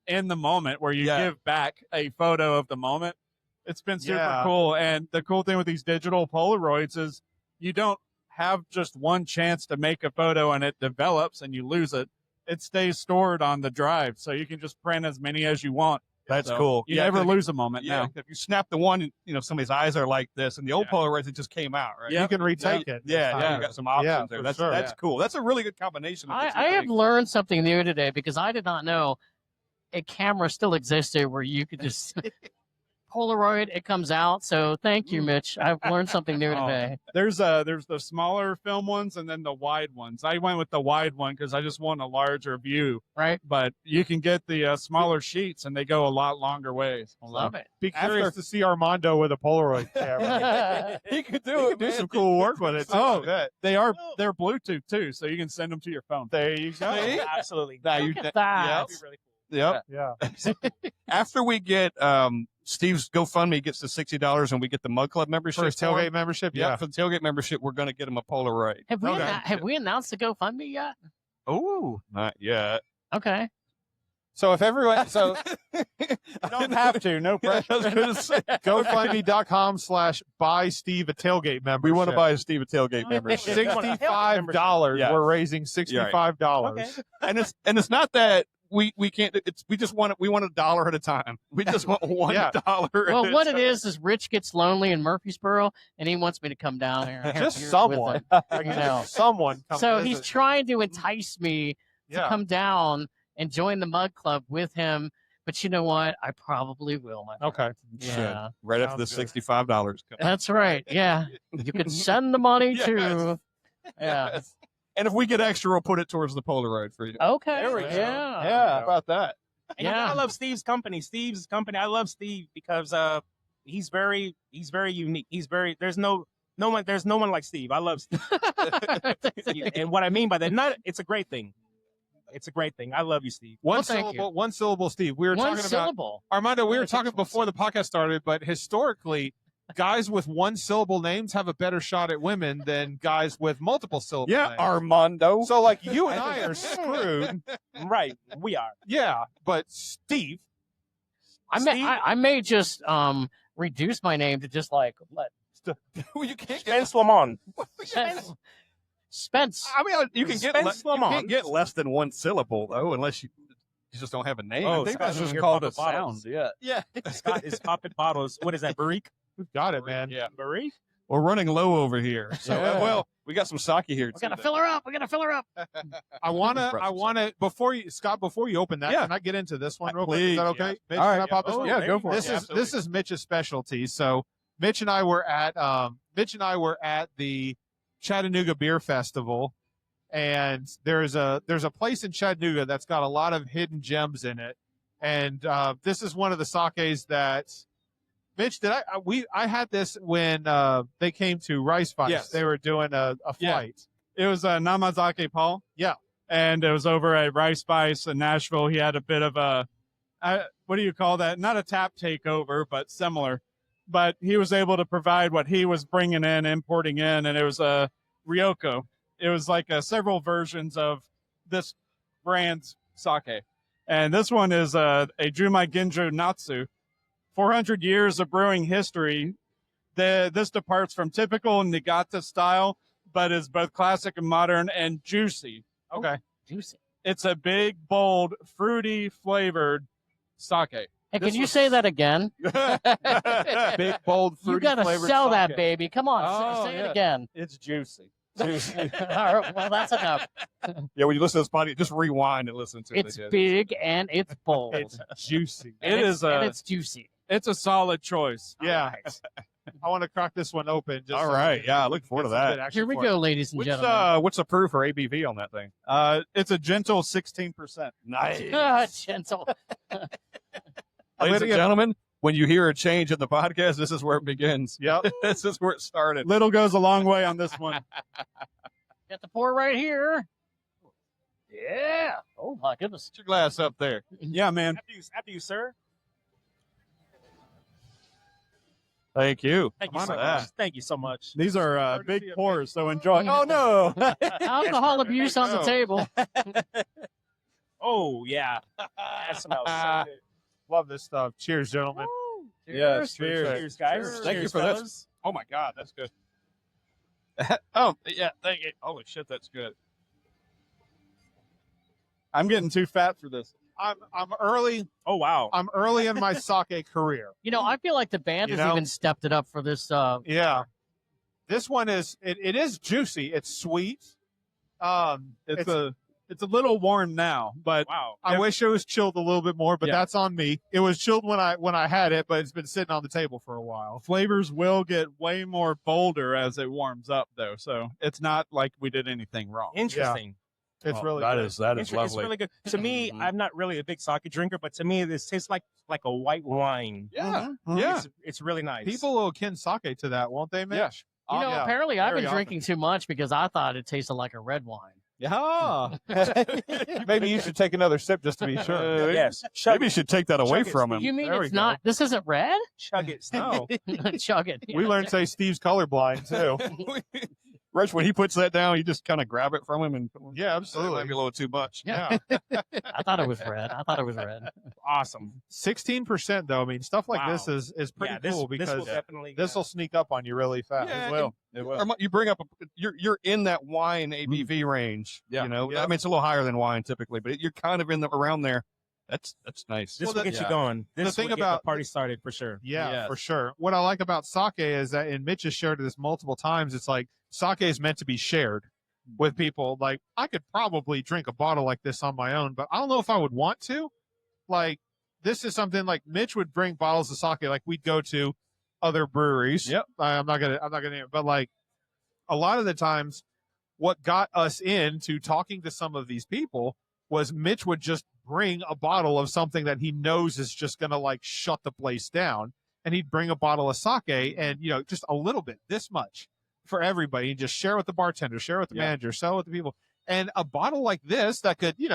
in the moment where you give back a photo of the moment. It's been super cool. And the cool thing with these digital Polaroids is you don't have just one chance to make a photo and it develops and you lose it. It stays stored on the drive. So you can just print as many as you want. That's cool. You never lose a moment now. If you snap the one, somebody's eyes are like this, and the old Polaroids, it just came out, right? You can retake it. Yeah, you got some options there. That's cool. That's a really good combination. I have learned something new today because I did not know a camera still existed where you could just Polaroid, it comes out. So thank you, Mitch. I've learned something new today. There's the smaller film ones and then the wide ones. I went with the wide one because I just want a larger view. Right. But you can get the smaller sheets and they go a lot longer ways. Love it. Be curious to see Armando with a Polaroid camera. He could do some cool work with it. They're Bluetooth too, so you can send them to your phone. There you go. Absolutely. Look at that. Be really cool. Yep. Yeah. After we get Steve's GoFundMe gets the $60 and we get the Mug Club membership. For his tailgate membership, Yeah, for the tailgate membership, we're going to get him a Polaroid. Have we announced the GoFundMe yet? Ooh. Not yet. Okay. So if everyone, so you don't have to, no pressure. GoFundMe.com/buy Steve a tailgate membership. We want to buy Steve a tailgate membership. $65. Yeah. We're raising $65. Okay. and it's not that we can't. We just want it. We want $1 at a time. We just want $1. Well, what it is Rich gets lonely in Murfreesboro, and he wants me to come down here. And Just have beers someone. with him, you know. Someone. Come So visit. he's trying to entice me to come down and join the Mug Club with him. But you know what? I probably will. My friend. Okay. Yeah. Right after the $65. That's right. Yeah. You can send the money to. Yeah. And if we get extra, we'll put it towards the Polaroid for you. Okay. There we go. Yeah. Yeah, how about that? And you know, I love Steve's company. I love Steve because he's very unique. There's no one like Steve. I love Steve. And what I mean by that, it's a great thing. It's a great thing. I love you, Steve. One thank syllable. One syllable, Steve. We were One talking syllable. about Armando. We were talking before the podcast started, but historically, guys with one syllable names have a better shot at women than guys with multiple syllable names. Armando. So, like, you and I are screwed. Right. We are. Yeah, but Steve. I may just reduce my name to just like what? You can't Spence Lamont. Spence. I mean, you can get Spence Lamont. you can't get less than one syllable though, unless you just don't have a name. Oh, I think that's Scott, just your called pop a up bottles. sound. Yeah. Scott is popping bottles. What is that, Barrique? We've got it, man. Yeah, Barrique? we're running low over here. So well, we got some sake here. We gotta fill her up. I wanna before you open that, Yeah. can I get into this one real Please. quick? Is that okay? Mitch, All can I right. pop this one? Yeah, go for it. This is Mitch's specialty. So Mitch and I were at the Chattanooga Beer Festival, and there's a place in Chattanooga that's got a lot of hidden gems in it. And this is one of the sakes that Mitch, I had this when they came to Rice Fights. Yes. They were doing a Yeah. flight. It was Namazake Paul. Yeah. And it was over at Rice Spice in Nashville. He had a bit of what do you call that? Not a tap takeover, but similar. But he was able to provide what he was bringing in, importing in, and it was a Ryoko. It was like several versions of this brand's sake. And this one is a Jumai Genjo Natsu. 400 years of brewing history. This departs from typical Niigata style, but is both classic and modern and juicy. Okay. Juicy. It's a big, bold, fruity flavored sake. Hey, This can you was- say that again? Big, bold, fruity You gotta flavored sell that, sake. baby. Come on, Oh, say yeah. it again. It's juicy. All right, well, that's enough. Yeah, when you listen to this podcast, just rewind and listen to It's it. big and it's bold. It's juicy. It is and a it's juicy. it's a solid choice. Yeah. I want to crack this one open. Just All so right. we can Yeah, I get look forward to some good that. action Here we for it. go, ladies and gentlemen. What's the proof or ABV on that thing? It's a gentle 16%. Nice. Gentle. Ladies and gentlemen, when you hear a change in the podcast, this is where it begins. Yep. This is where it started. Little goes a long way on this one. Got the pour right here. Yeah. Oh my goodness. Put your glass up there. Yeah, man. After you, sir. Thank you. Thank you Come so on much. to Thank you so much. These are big pours, so enjoy. Oh, no. Alcohol abuse on the table. Oh yeah. That smells so good. Love this stuff. Cheers, gentlemen. Yes, Cheers, cheers. guys. Thank you Cheers, for this. fellas. Oh my God, that's good. Oh yeah, thank you. Holy shit, that's good. I'm getting too fat for this. I'm early. Oh wow. I'm early in my sake career. You know, I feel like the band You has know? even stepped it up for this. Yeah. This one is it is juicy. It's sweet. It's a little warm now, but Wow. I wish it was chilled a little bit more, but Yeah. that's on me. It was chilled when I had it, but it's been sitting on the table for a while. flavors will get way more bolder as it warms up, though. So it's not like we did anything wrong. Interesting. It's Oh, really that good. is It's lovely. really good. To me, I'm not really a big sake drinker, but to me, this tastes like a white wine. Yeah, Mhm. yeah. It's really nice. People will akin sake to that, won't they, Mitch? Yeah. You know, Yeah, apparently I've very been often. drinking too much because I thought it tasted like a red wine. Yeah. Maybe you should take another sip just to be sure. Yes. Maybe you should take that away Chug it, from him. You mean There we it's go. not? This isn't red? Chug it. No. Chug it. We learned to say Steve's colorblind too. Rich, when he puts that down, you just kind of grab it from him and Yeah, it absolutely. might be a little too much. Yeah. I thought it was red. Awesome. 16% though. I mean, stuff like this Wow. is pretty Yeah, this, cool this because will definitely. this will sneak up on you really fast. Yeah, It will. It will. You bring up you're in that wine ABV range. Yeah. You know, Yeah. I mean it's a little higher than wine typically, but you're kind of in the around there. That's nice. This Well, will the- get you going. This thing will get about- the party started for sure. Yeah, Yes. for sure. What I like about sake is that, and Mitch has shared this multiple times, it's like sake is meant to be shared with people. Like, I could probably drink a bottle like this on my own, but I don't know if I would want to. Like, this is something like Mitch would bring bottles of sake, like we'd go to other breweries. Yep. I'm not gonna name it, but like a lot of the times, what got us into talking to some of these people was Mitch would just bring a bottle of something that he knows is just going to like shut the place down. And he'd bring a bottle of sake and, you know, just a little bit, this much for everybody. And just share with the bartender, share with the manager, sell with the people. And a bottle like this that could, you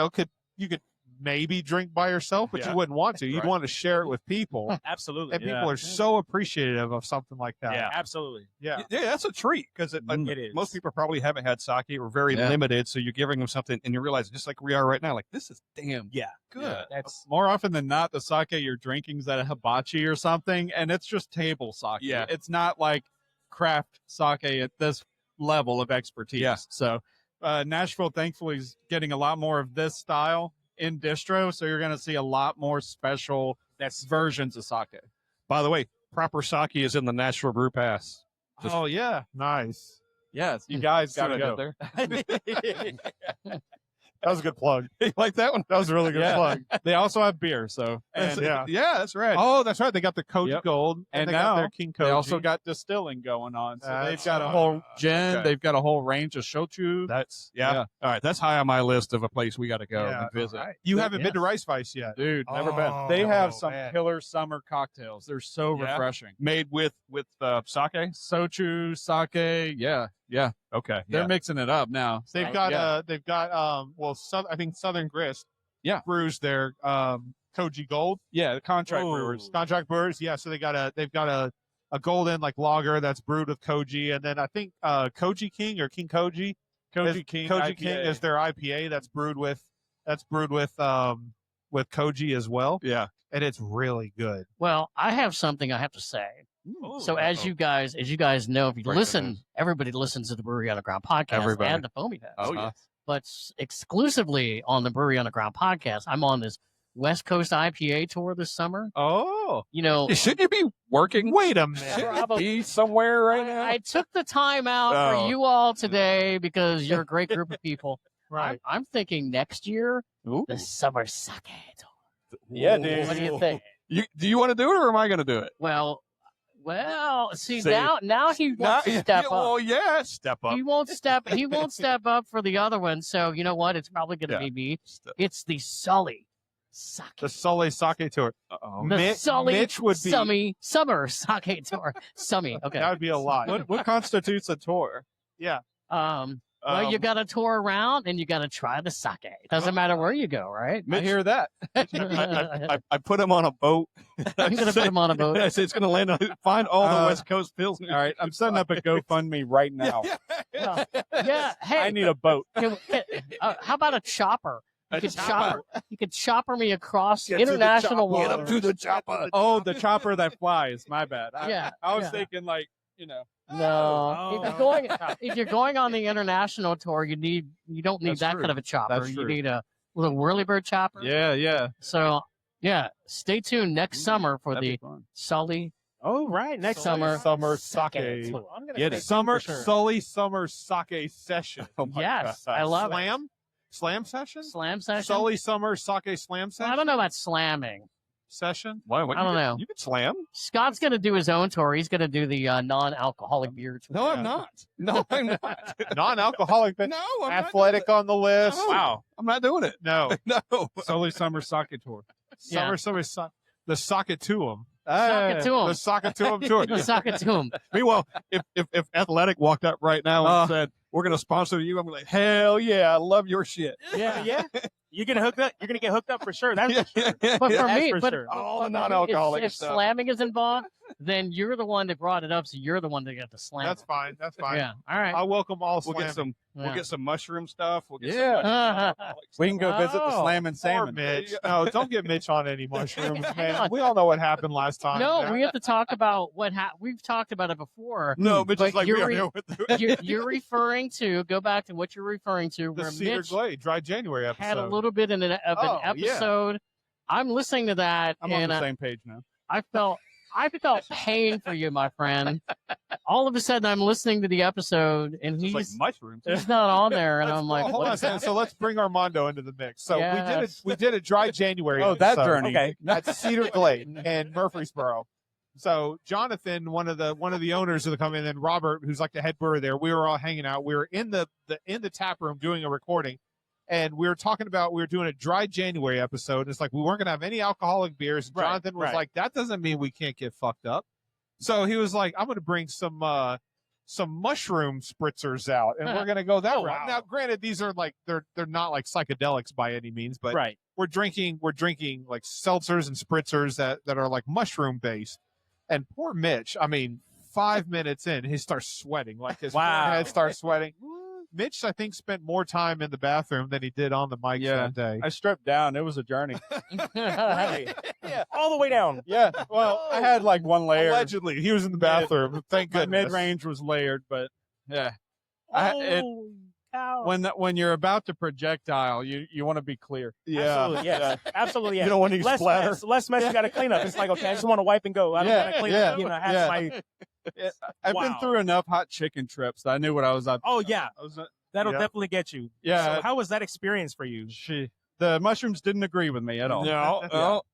could maybe drink by yourself, but you wouldn't want to. You'd want to share it with people. Absolutely. And people are so appreciative of something like that. Yeah, absolutely. Yeah. Yeah, that's a treat because It is. most people probably haven't had sake or very limited. So you're giving them something and you realize just like we are right now, like this is damn Yeah. good. Yeah. That's More often than not, the sake you're drinking is at a hibachi or something, and it's just table sake. Yeah. It's not like craft sake at this level of expertise. Yeah. So Nashville, thankfully, is getting a lot more of this style in distro, so you're going to see a lot more special versions of sake. By the way, proper sake is in the Nashville Brew Pass. Just- Oh, yeah. Nice. Yes, you guys got to See what I go. did there? That was a good plug. You like that one? That was a really good Yeah. plug. They also have beer, so and Yeah. Yeah, that's right. Oh, that's right. They got the Koji Yep. Gold, And they got now their King Koji. they also got distilling going on. So they've That's got a right. whole gin, Okay. they've got a whole range of shochu. That's yeah. Yeah. All right, that's high on my list of a place we got to go Yeah. and visit. You haven't been to Yes. Rice Vice yet. Dude, never Oh, been. They have some man. killer summer cocktails. They're so Yeah. refreshing. Made with sake. Sochu, sake, yeah. Okay, They're mixing it up now. They've So, got yeah. I think Southern Grist. Yeah. brews their Koji Gold. Yeah, the contract Ooh. brewers. Contract brewers. Yeah, so they've got a golden like lager that's brewed with Koji, and then I think Koji King or King Koji. Koji King Koji King IPA. is their IPA that's brewed with Koji as well, Yeah. and it's really good. Well, I have something I have to say. So as you guys know, if you Break the listen, news. everybody listens to the Brewery Underground podcast Everybody. and the Foamy Heads. Oh yeah. But exclusively on the Brewery Underground podcast, I'm on this West Coast IPA tour this summer. Oh, You know, Shouldn't you be working? wait a minute. probably- Be somewhere right now. I took the time out Oh. for you all today because you're a great group of people. Right. I'm thinking next year, Ooh. the summer sake tour. Yeah, dude. What do you think? Do you want to do it or am I going to do it? Well, see, See, now he wants to step up. Well, yeah, step up. He won't step up for the other one. So you know what? It's probably going to Yeah. be me. Step- It's the Sully sake. The Sully Sake Tour. Uh-oh. The Sully Mitch would be. summer sake tour. Summy. Okay. That would be a lot. What constitutes a tour? Yeah. Well, you got to tour around and you got to try the sake. It doesn't matter where you go, right? I hear that. I put him on a boat. I'm going to put him on a boat. I said it's going to land on. Find all the West Coast pills. All right, I'm setting up a GoFundMe right now. Well, yeah. Hey, I need a boat. how about a chopper? You could chopper me across Get to the international chopper. Get up waters. to the chopper. Oh, the chopper that flies. My bad. Yeah, I was yeah. thinking like, No, if you're going on the international tour, you don't need That's that true. kind of a chopper. That's You true. need a little whirlybird chopper. Yeah. So yeah, stay tuned next summer for That'd the be fun. Sully Oh, right. Next summer sake. tour. I'm gonna Get say it. Summer for sure. Sully Summer Sake Session. Yes, I love Slam session. Slam session. Sully Summer Sake Slam Well, session. I don't know about slamming. Session. Why, I don't know. You could slam. Scott's going to do his own tour. He's going to do the non-alcoholic beer tour. No, I'm not. No, I'm not. Non-alcoholic, but No, I'm athletic on the list. No. Wow. I'm not doing it. No. No. Sully Summer Sake Tour. Yeah. Summer the Sock it to him. Sock it to him. The Sock it to him tour. Suck it to him. Meanwhile, if Athletic walked up right now and said, we're going to sponsor you. I'm like, hell yeah, I love your shit. Yeah. You're gonna hook up. You're gonna get hooked up for sure. That's for sure. But for That's me, for but sure. All the if non-alcoholic stuff. slamming is involved, then you're the one that brought it up, so you're the one that got the slam. That's fine. That's fine. Yeah. All right. I welcome all We'll get slamming. we'll get some mushroom stuff. We'll get Yeah. some non-alcoholic We can go visit the Oh. Slam and Poor Salmon. Mitch. No, don't get Mitch on any mushrooms, Hang man. on. We all know what happened last time. No, we have to talk about what we've talked about it before. No, but But just like you're we are re- here with the You're referring to, go back to what you're referring to, the where Cedar Mitch Glade Dry January episode. had a little bit of an Oh, yeah. episode. I'm listening to that, I'm on and the same page now. I felt pain for you, my friend. All of a sudden, I'm listening to the episode, and it's like he's mushrooms. not on there, and I'm like, Hold what on a is second. that? So let's bring Armando into the mix. So Yes. we did a Dry January. Oh, that episode. journey. Okay. At Cedar Glade in Murfreesboro. So Jonathan, one of the owners of the company, and then Robert, who's like the head brewer there, we were all hanging out. We were in the tap room doing a recording, and we were talking about we were doing a Dry January episode. And it's like we weren't gonna have any alcoholic beers. And Right, Jonathan was right. like, that doesn't mean we can't get fucked up. So he was like, I'm gonna bring some mushroom spritzers out, and we're gonna go that Oh, route. wow. Now, granted, these are like they're not like psychedelics by any means, but right. we're drinking like seltzers and spritzers that are like mushroom based. And poor Mitch, I mean, 5 minutes in, he starts sweating, like his Wow. forehead starts sweating. Mitch, I think, spent more time in the bathroom than he did on the mic Yeah. that day. I stripped down. It was a journey. Really? All the way down. Yeah. Well, I had like one layer. Allegedly, he was in the bathroom. Thank My goodness. mid range was layered, but yeah. Oh, cow. When you're about to projectile, you want to be clear. Absolutely, yes. Absolutely, yes. You don't want any less splatter. mess, less mess you got to clean up. It's like, okay, I just want to wipe and go. I don't Yeah, want to clean yeah, up. You know, have yeah. my. I've been Wow. through enough hot chicken trips that I knew what I was up. Oh yeah, I was, that'll Yeah. definitely get you. yeah. So how was that experience for you? The mushrooms didn't agree with me at all. No.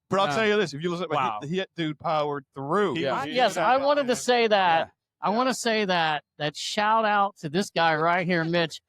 But I'll No. tell you this: if you listen, Wow. the hit dude powered through. Yeah. Yes, I wanted to say that. I want to say that shout out to this guy right here, Mitch.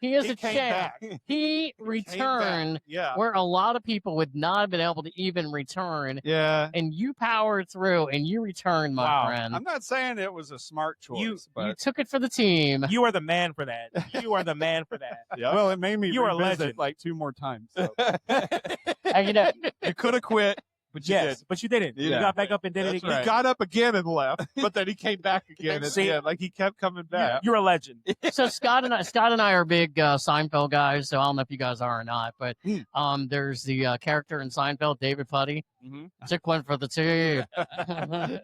He is He a came champ. back. He Came returned back. Yeah. where a lot of people would not have been able to even return. Yeah. And you powered through and you returned, my Wow. friend. I'm not saying it was a smart choice, You but took it for the team. You are the man for that. You are the man for that. well, it made me You are a revisit legend. like 2 more times. So. And, you know, You could have quit, but you Yes, did. but you didn't. You Yeah. got back up and did it That's again. He got up again and left, but then he came back again. At See? the end. Like he kept coming back. You're a legend. so Scott and I are big Seinfeld guys. So I don't know if you guys are or not, but there's the character in Seinfeld, David Putty. Mhm. Took one for the team.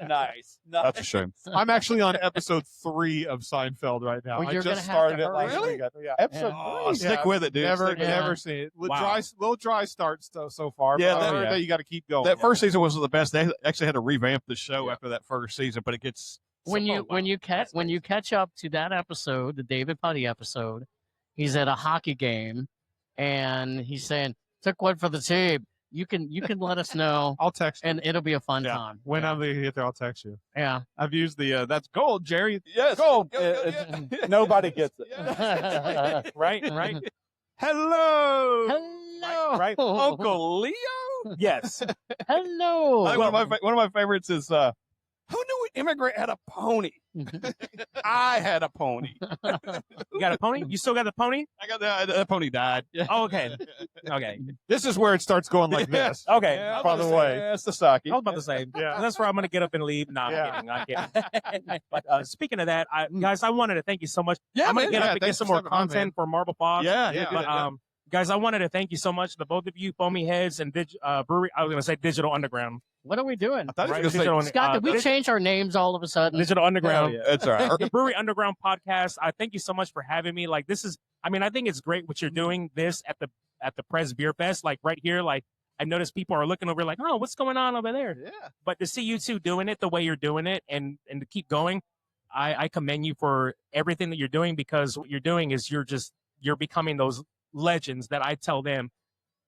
Nice. That's a shame. I'm actually on episode 3 of Seinfeld right now. Well, I you're just gonna have to started it hurry. last Really? week. Yeah. Episode Oh, 3. stick with it, dude. Never, Stick with it. never seen it. Wow. Little dry start so far. Yeah, but I that- heard yeah. that you got to keep going. That first season was the best. They actually had to revamp the show after that first season, but it gets when you catch up to that episode, the David Putty episode, he's at a hockey game and he's saying, "Took one for the team." You can let us know, I'll text you. and it'll be a fun Yeah. time. When yeah. I'm going to get there, I'll text you. Yeah. I've used the that's gold, Jerry. yes, Gold. Yeah. Nobody gets it. Right, right, Hello. Hello. right. Uncle Leo. Yes. Hello. I think one of my favorites is who knew an immigrant had a pony? I had a pony. You got a pony? You still got the pony? I got that pony died. Oh, okay. Okay. This is where it starts going like this. Okay. Yeah, by the way. that's the sake. I was about to say, Yeah. that's where I'm going to get up and leave. No, Yeah. I'm kidding. But speaking of that, guys, I wanted to thank you so much. Yeah, I'm going to man. get Yeah, up and get thanks some for more stopping by, man. content for Marble Fog. Yeah, Yeah. But, guys, I wanted to thank you so much, the both of you, Foamy Heads and Brewery. I was going to say Digital Underground. What are we doing? I thought he Right? was going to say Scott, did we change our names all of a sudden? Digital Underground. that's all right. The Brewery Underground podcast. I thank you so much for having me. Like, this is, I mean, I think it's great what you're doing this at the Preds Beer Fest. Like right here, like I noticed people are looking over like, oh, what's going on over there? Yeah. But to see you two doing it the way you're doing it and to keep going, I commend you for everything that you're doing, because what you're doing is you're becoming those legends that I tell them,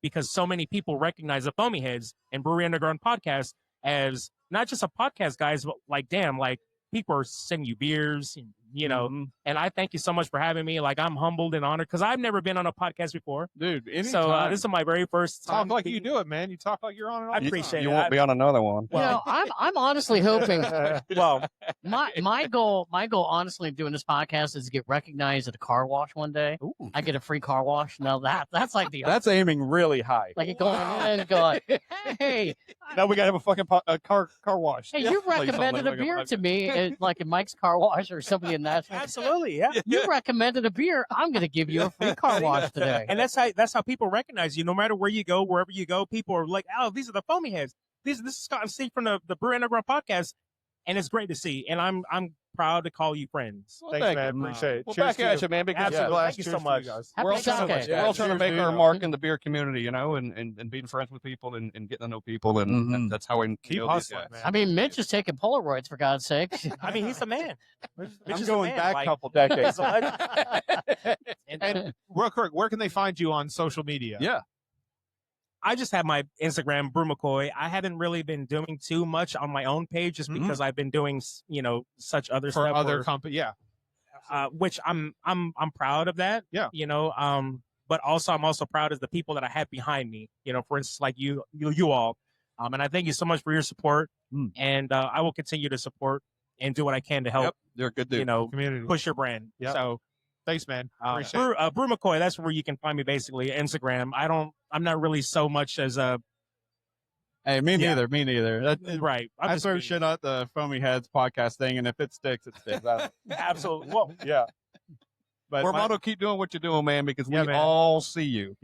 because so many people recognize the Foamy Heads and Brewery Underground podcast as not just a podcast, guys, but like, damn, like people are sending you beers and you know. Mm-hmm. And I thank you so much for having me. Like, I'm humbled and honored because I've never been on a podcast before. Dude, So this is my very first time. Talk like you do it, man. You talk like you're on it all I the appreciate time. You it. won't be on another one. You know, I'm honestly hoping. Well, My goal honestly doing this podcast is to get recognized at a car wash one day. Ooh. I get a free car wash. Now that's like the That's aiming really high. like going in and going, hey, Now we got to have a fucking car wash. hey, you recommended a beer to me, like in Mike's Car Wash or somebody in Nashville. absolutely, yeah. You recommended a beer. I'm going to give you a free car wash today. And that's how people recognize you. No matter where you go, wherever you go, people are like, "Oh, these are the Foamy Heads. This is Scott and Steve from the Brew Underground podcast," and it's great to see. And I'm proud to call you friends. Thanks, thank man. you. Appreciate it. Well, Cheers back to at you. you, man. Because Absolutely. Glass. Thank you so Cheers to much. guys. Happy we're all trying Sake. we're all trying to Cheers, make our dude. mark in the beer community, you know, and being friends with people and getting to know people, and Mhm. that's how we Keep know these hustling, guys. man. I mean, Mitch is taking Polaroids for God's sake. I mean, he's the man. Mitch I'm is the going man. back Like, a couple decades. he's a legend. And real quick, where can they find you on social media? Yeah. I just have my Instagram, Brew McCoy. I haven't really been doing too much on my own page just because I've been doing, such other For stuff. other or- companies. Yeah. which I'm proud of that. Yeah. But also I'm also proud of the people that I have behind me. For instance, like you all. And I thank you so much for your support. And I will continue to support and do what I can to help. Yep, you're a good dude. Community. Push your brand. Yep. So Thanks, man. Appreciate it. Brew McCoy. That's where you can find me. Basically, Instagram. I'm not really so much as a Hey, me Yeah. neither. Me neither. right. I'm I just throw being- shit out the Foamy Heads podcast thing, and if it sticks, it sticks. Absolutely. Well, Yeah. But We're my- motto, keep doing what you're doing, man, because Yeah, we man. all see you.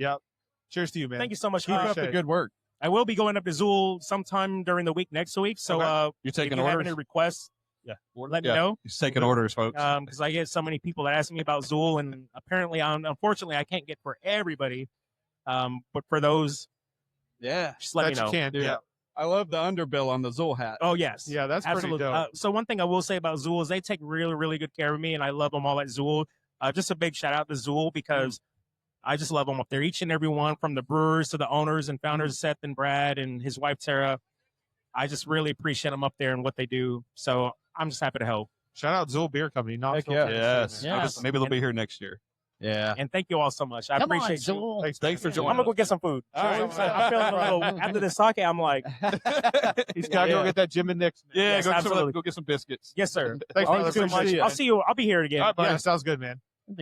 Cheers to you, man. thank you so much. keep up appreciate the it. good work. I will be going up to Zool sometime during the week next week. So Okay. You're if taking you have orders. any requests, let me Yeah. know. He's taking orders, folks. Because I get so many people that ask me about Zool, and apparently, unfortunately, I can't get for everybody. But for those, Yeah. just let That me know. you can. Dude, Yeah. I love the underbill on the Zool hat. Oh yes, Yeah, that's pretty absolutely. dope. So one thing I will say about Zool is they take really, really good care of me, and I love them all at Zool. Just a big shout out to Zool because I just love them up there. Each and every one, from the brewers to the owners and founders, Seth and Brad and his wife Tara. I just really appreciate them up there and what they do. So I'm just happy to help. Shout out Zool Beer Company. Knoxville, yeah. Tennessee, Yes. man. Yes. Maybe they'll be here next year. Yeah. And thank you all so much. I Come on, appreciate you. Zool. Thanks for I'm joining. gonna go get some food. All right. I'm feeling a little after this sake. I'm like, He's got to go get that Jim and Nick's. Yeah, Yes, absolutely. go get some biscuits. yes, sir. Thanks Always for good listening. to see you. I'll see you. I'll be here again. All right, buddy. Sounds good, man.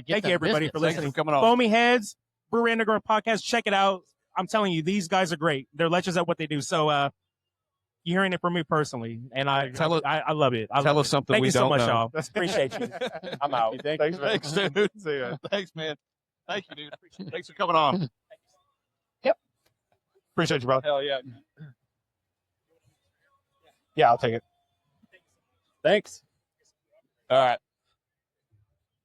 Thank you, everybody, for Thanks listening. for coming on. Foamy Heads, Brewery Underground Podcast. Check it out. I'm telling you, these guys are great. They're legends at what they do. So you're hearing it from me personally, and I Tell us- I love it. I Tell love us it. something Thank we you so don't much, know. y'all. Appreciate you. I'm out. Thanks, man. Thanks, dude. See ya. Thanks, man. Thank you, dude. Thanks for coming on. Appreciate you, brother. Hell yeah. Yeah, I'll take it. Thanks. All right.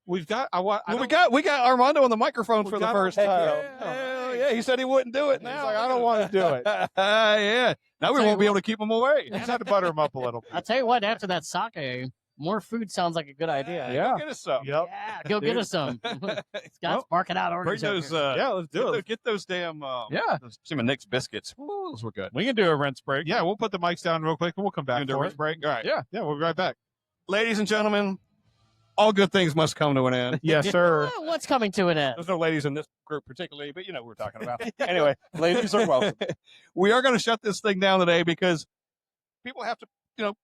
We've got. I want. I Well, don't- we got Armando on the microphone for the got first him. time. Heck yeah. Hell yeah, he said he wouldn't do it. He's Now like, I don't want to do it. Yeah. Now we Tell won't be you able to keep him away. Just had to butter him up a little bit. I'll tell you what, after that sake, more food sounds like a good idea. Yeah. Get us some. Yep. Yeah, go get us some. Scott's barking out Bring orders. those. Yeah, let's do it. Get those damn. Yeah. Those Jim and Nick's biscuits. Ooh, those were good. We can do a rinse break. Yeah, we'll put the mics down real quick and we'll come back You do a for rinse it. break. All right. Yeah. Yeah, we'll be right back. Ladies and gentlemen, all good things must come to an end. Yes, sir. What's coming to an end? There's no ladies in this group particularly, but you know what we're talking about. Anyway, ladies are welcome. We are going to shut this thing down today because people have to,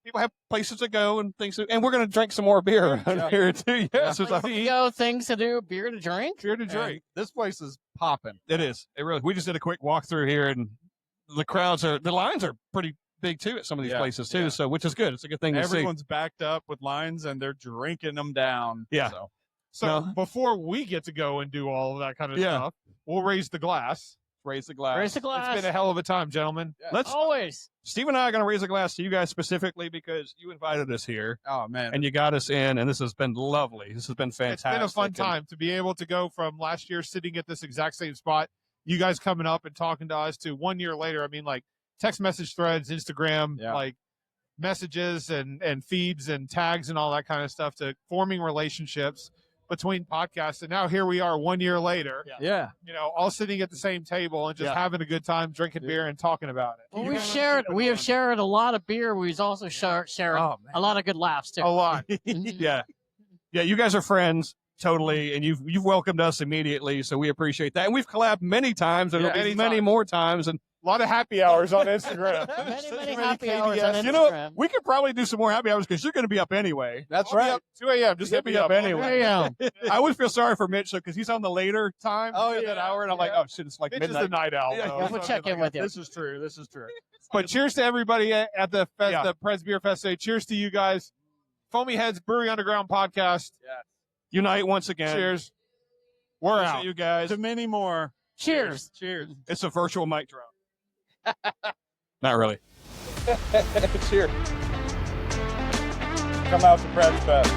people have places to go and things, and we're going to drink some more beer around here too. Yes, there's Places to go, things to do, beer to drink. Beer to drink. This place is popping. It is. It really. We just did a quick walkthrough here, and the lines are pretty big too at some of these Yeah, places too. yeah. So, which is good. It's a good thing to see. Everyone's backed up with lines and they're drinking them down. Yeah. So, So No. before we get to go and do all of that kind of Yeah. stuff, we'll raise the glass. Raise the glass. Raise the It's glass. been a hell of a time, gentlemen. Let's. Always. Steve and I are going to raise a glass to you guys specifically because you invited us here oh man. and you got us in, and this has been lovely. This has been fantastic. It's been a fun And- time to be able to go from last year sitting at this exact same spot, you guys coming up and talking to us, to 1 year later. I mean, like text message threads, Instagram, Yeah. like messages and feeds and tags and all that kind of stuff, to forming relationships between podcasts. And now here we are 1 year later, yeah. all sitting at the same table and just Yeah. having a good time, drinking beer and talking about it. Well, we have shared a lot of beer. We've also shared Oh, man. a lot of good laughs too. A lot. yeah. Yeah, you guys are friends totally, and you've welcomed us immediately, so we appreciate that. And we've collabed many times, and there'll be many more times, and A lot of happy hours on Instagram. Many happy hours on Instagram. you know, we could probably do some more happy hours because you're going to be up anyway. That's right. 2 a.m. Just hit me up anyway. There you go. I always feel sorry for Mitch because he's on the later time. Oh, that yeah, hour, and I'm like, oh shit, it's like Mitch is midnight. the night owl. Yeah, though. Yeah, we'll check in with you. This is true. This is true. But cheers to everybody at the fest, Yeah. the Preds Beer Fest. Say cheers to you guys. Foamy Heads Brewing Underground podcast. Unite once again. Cheers. We're Appreciate out. you guys. To many more. Cheers. Cheers. It's a virtual mic drop. Not really. Cheers. Come out to Preds Fest.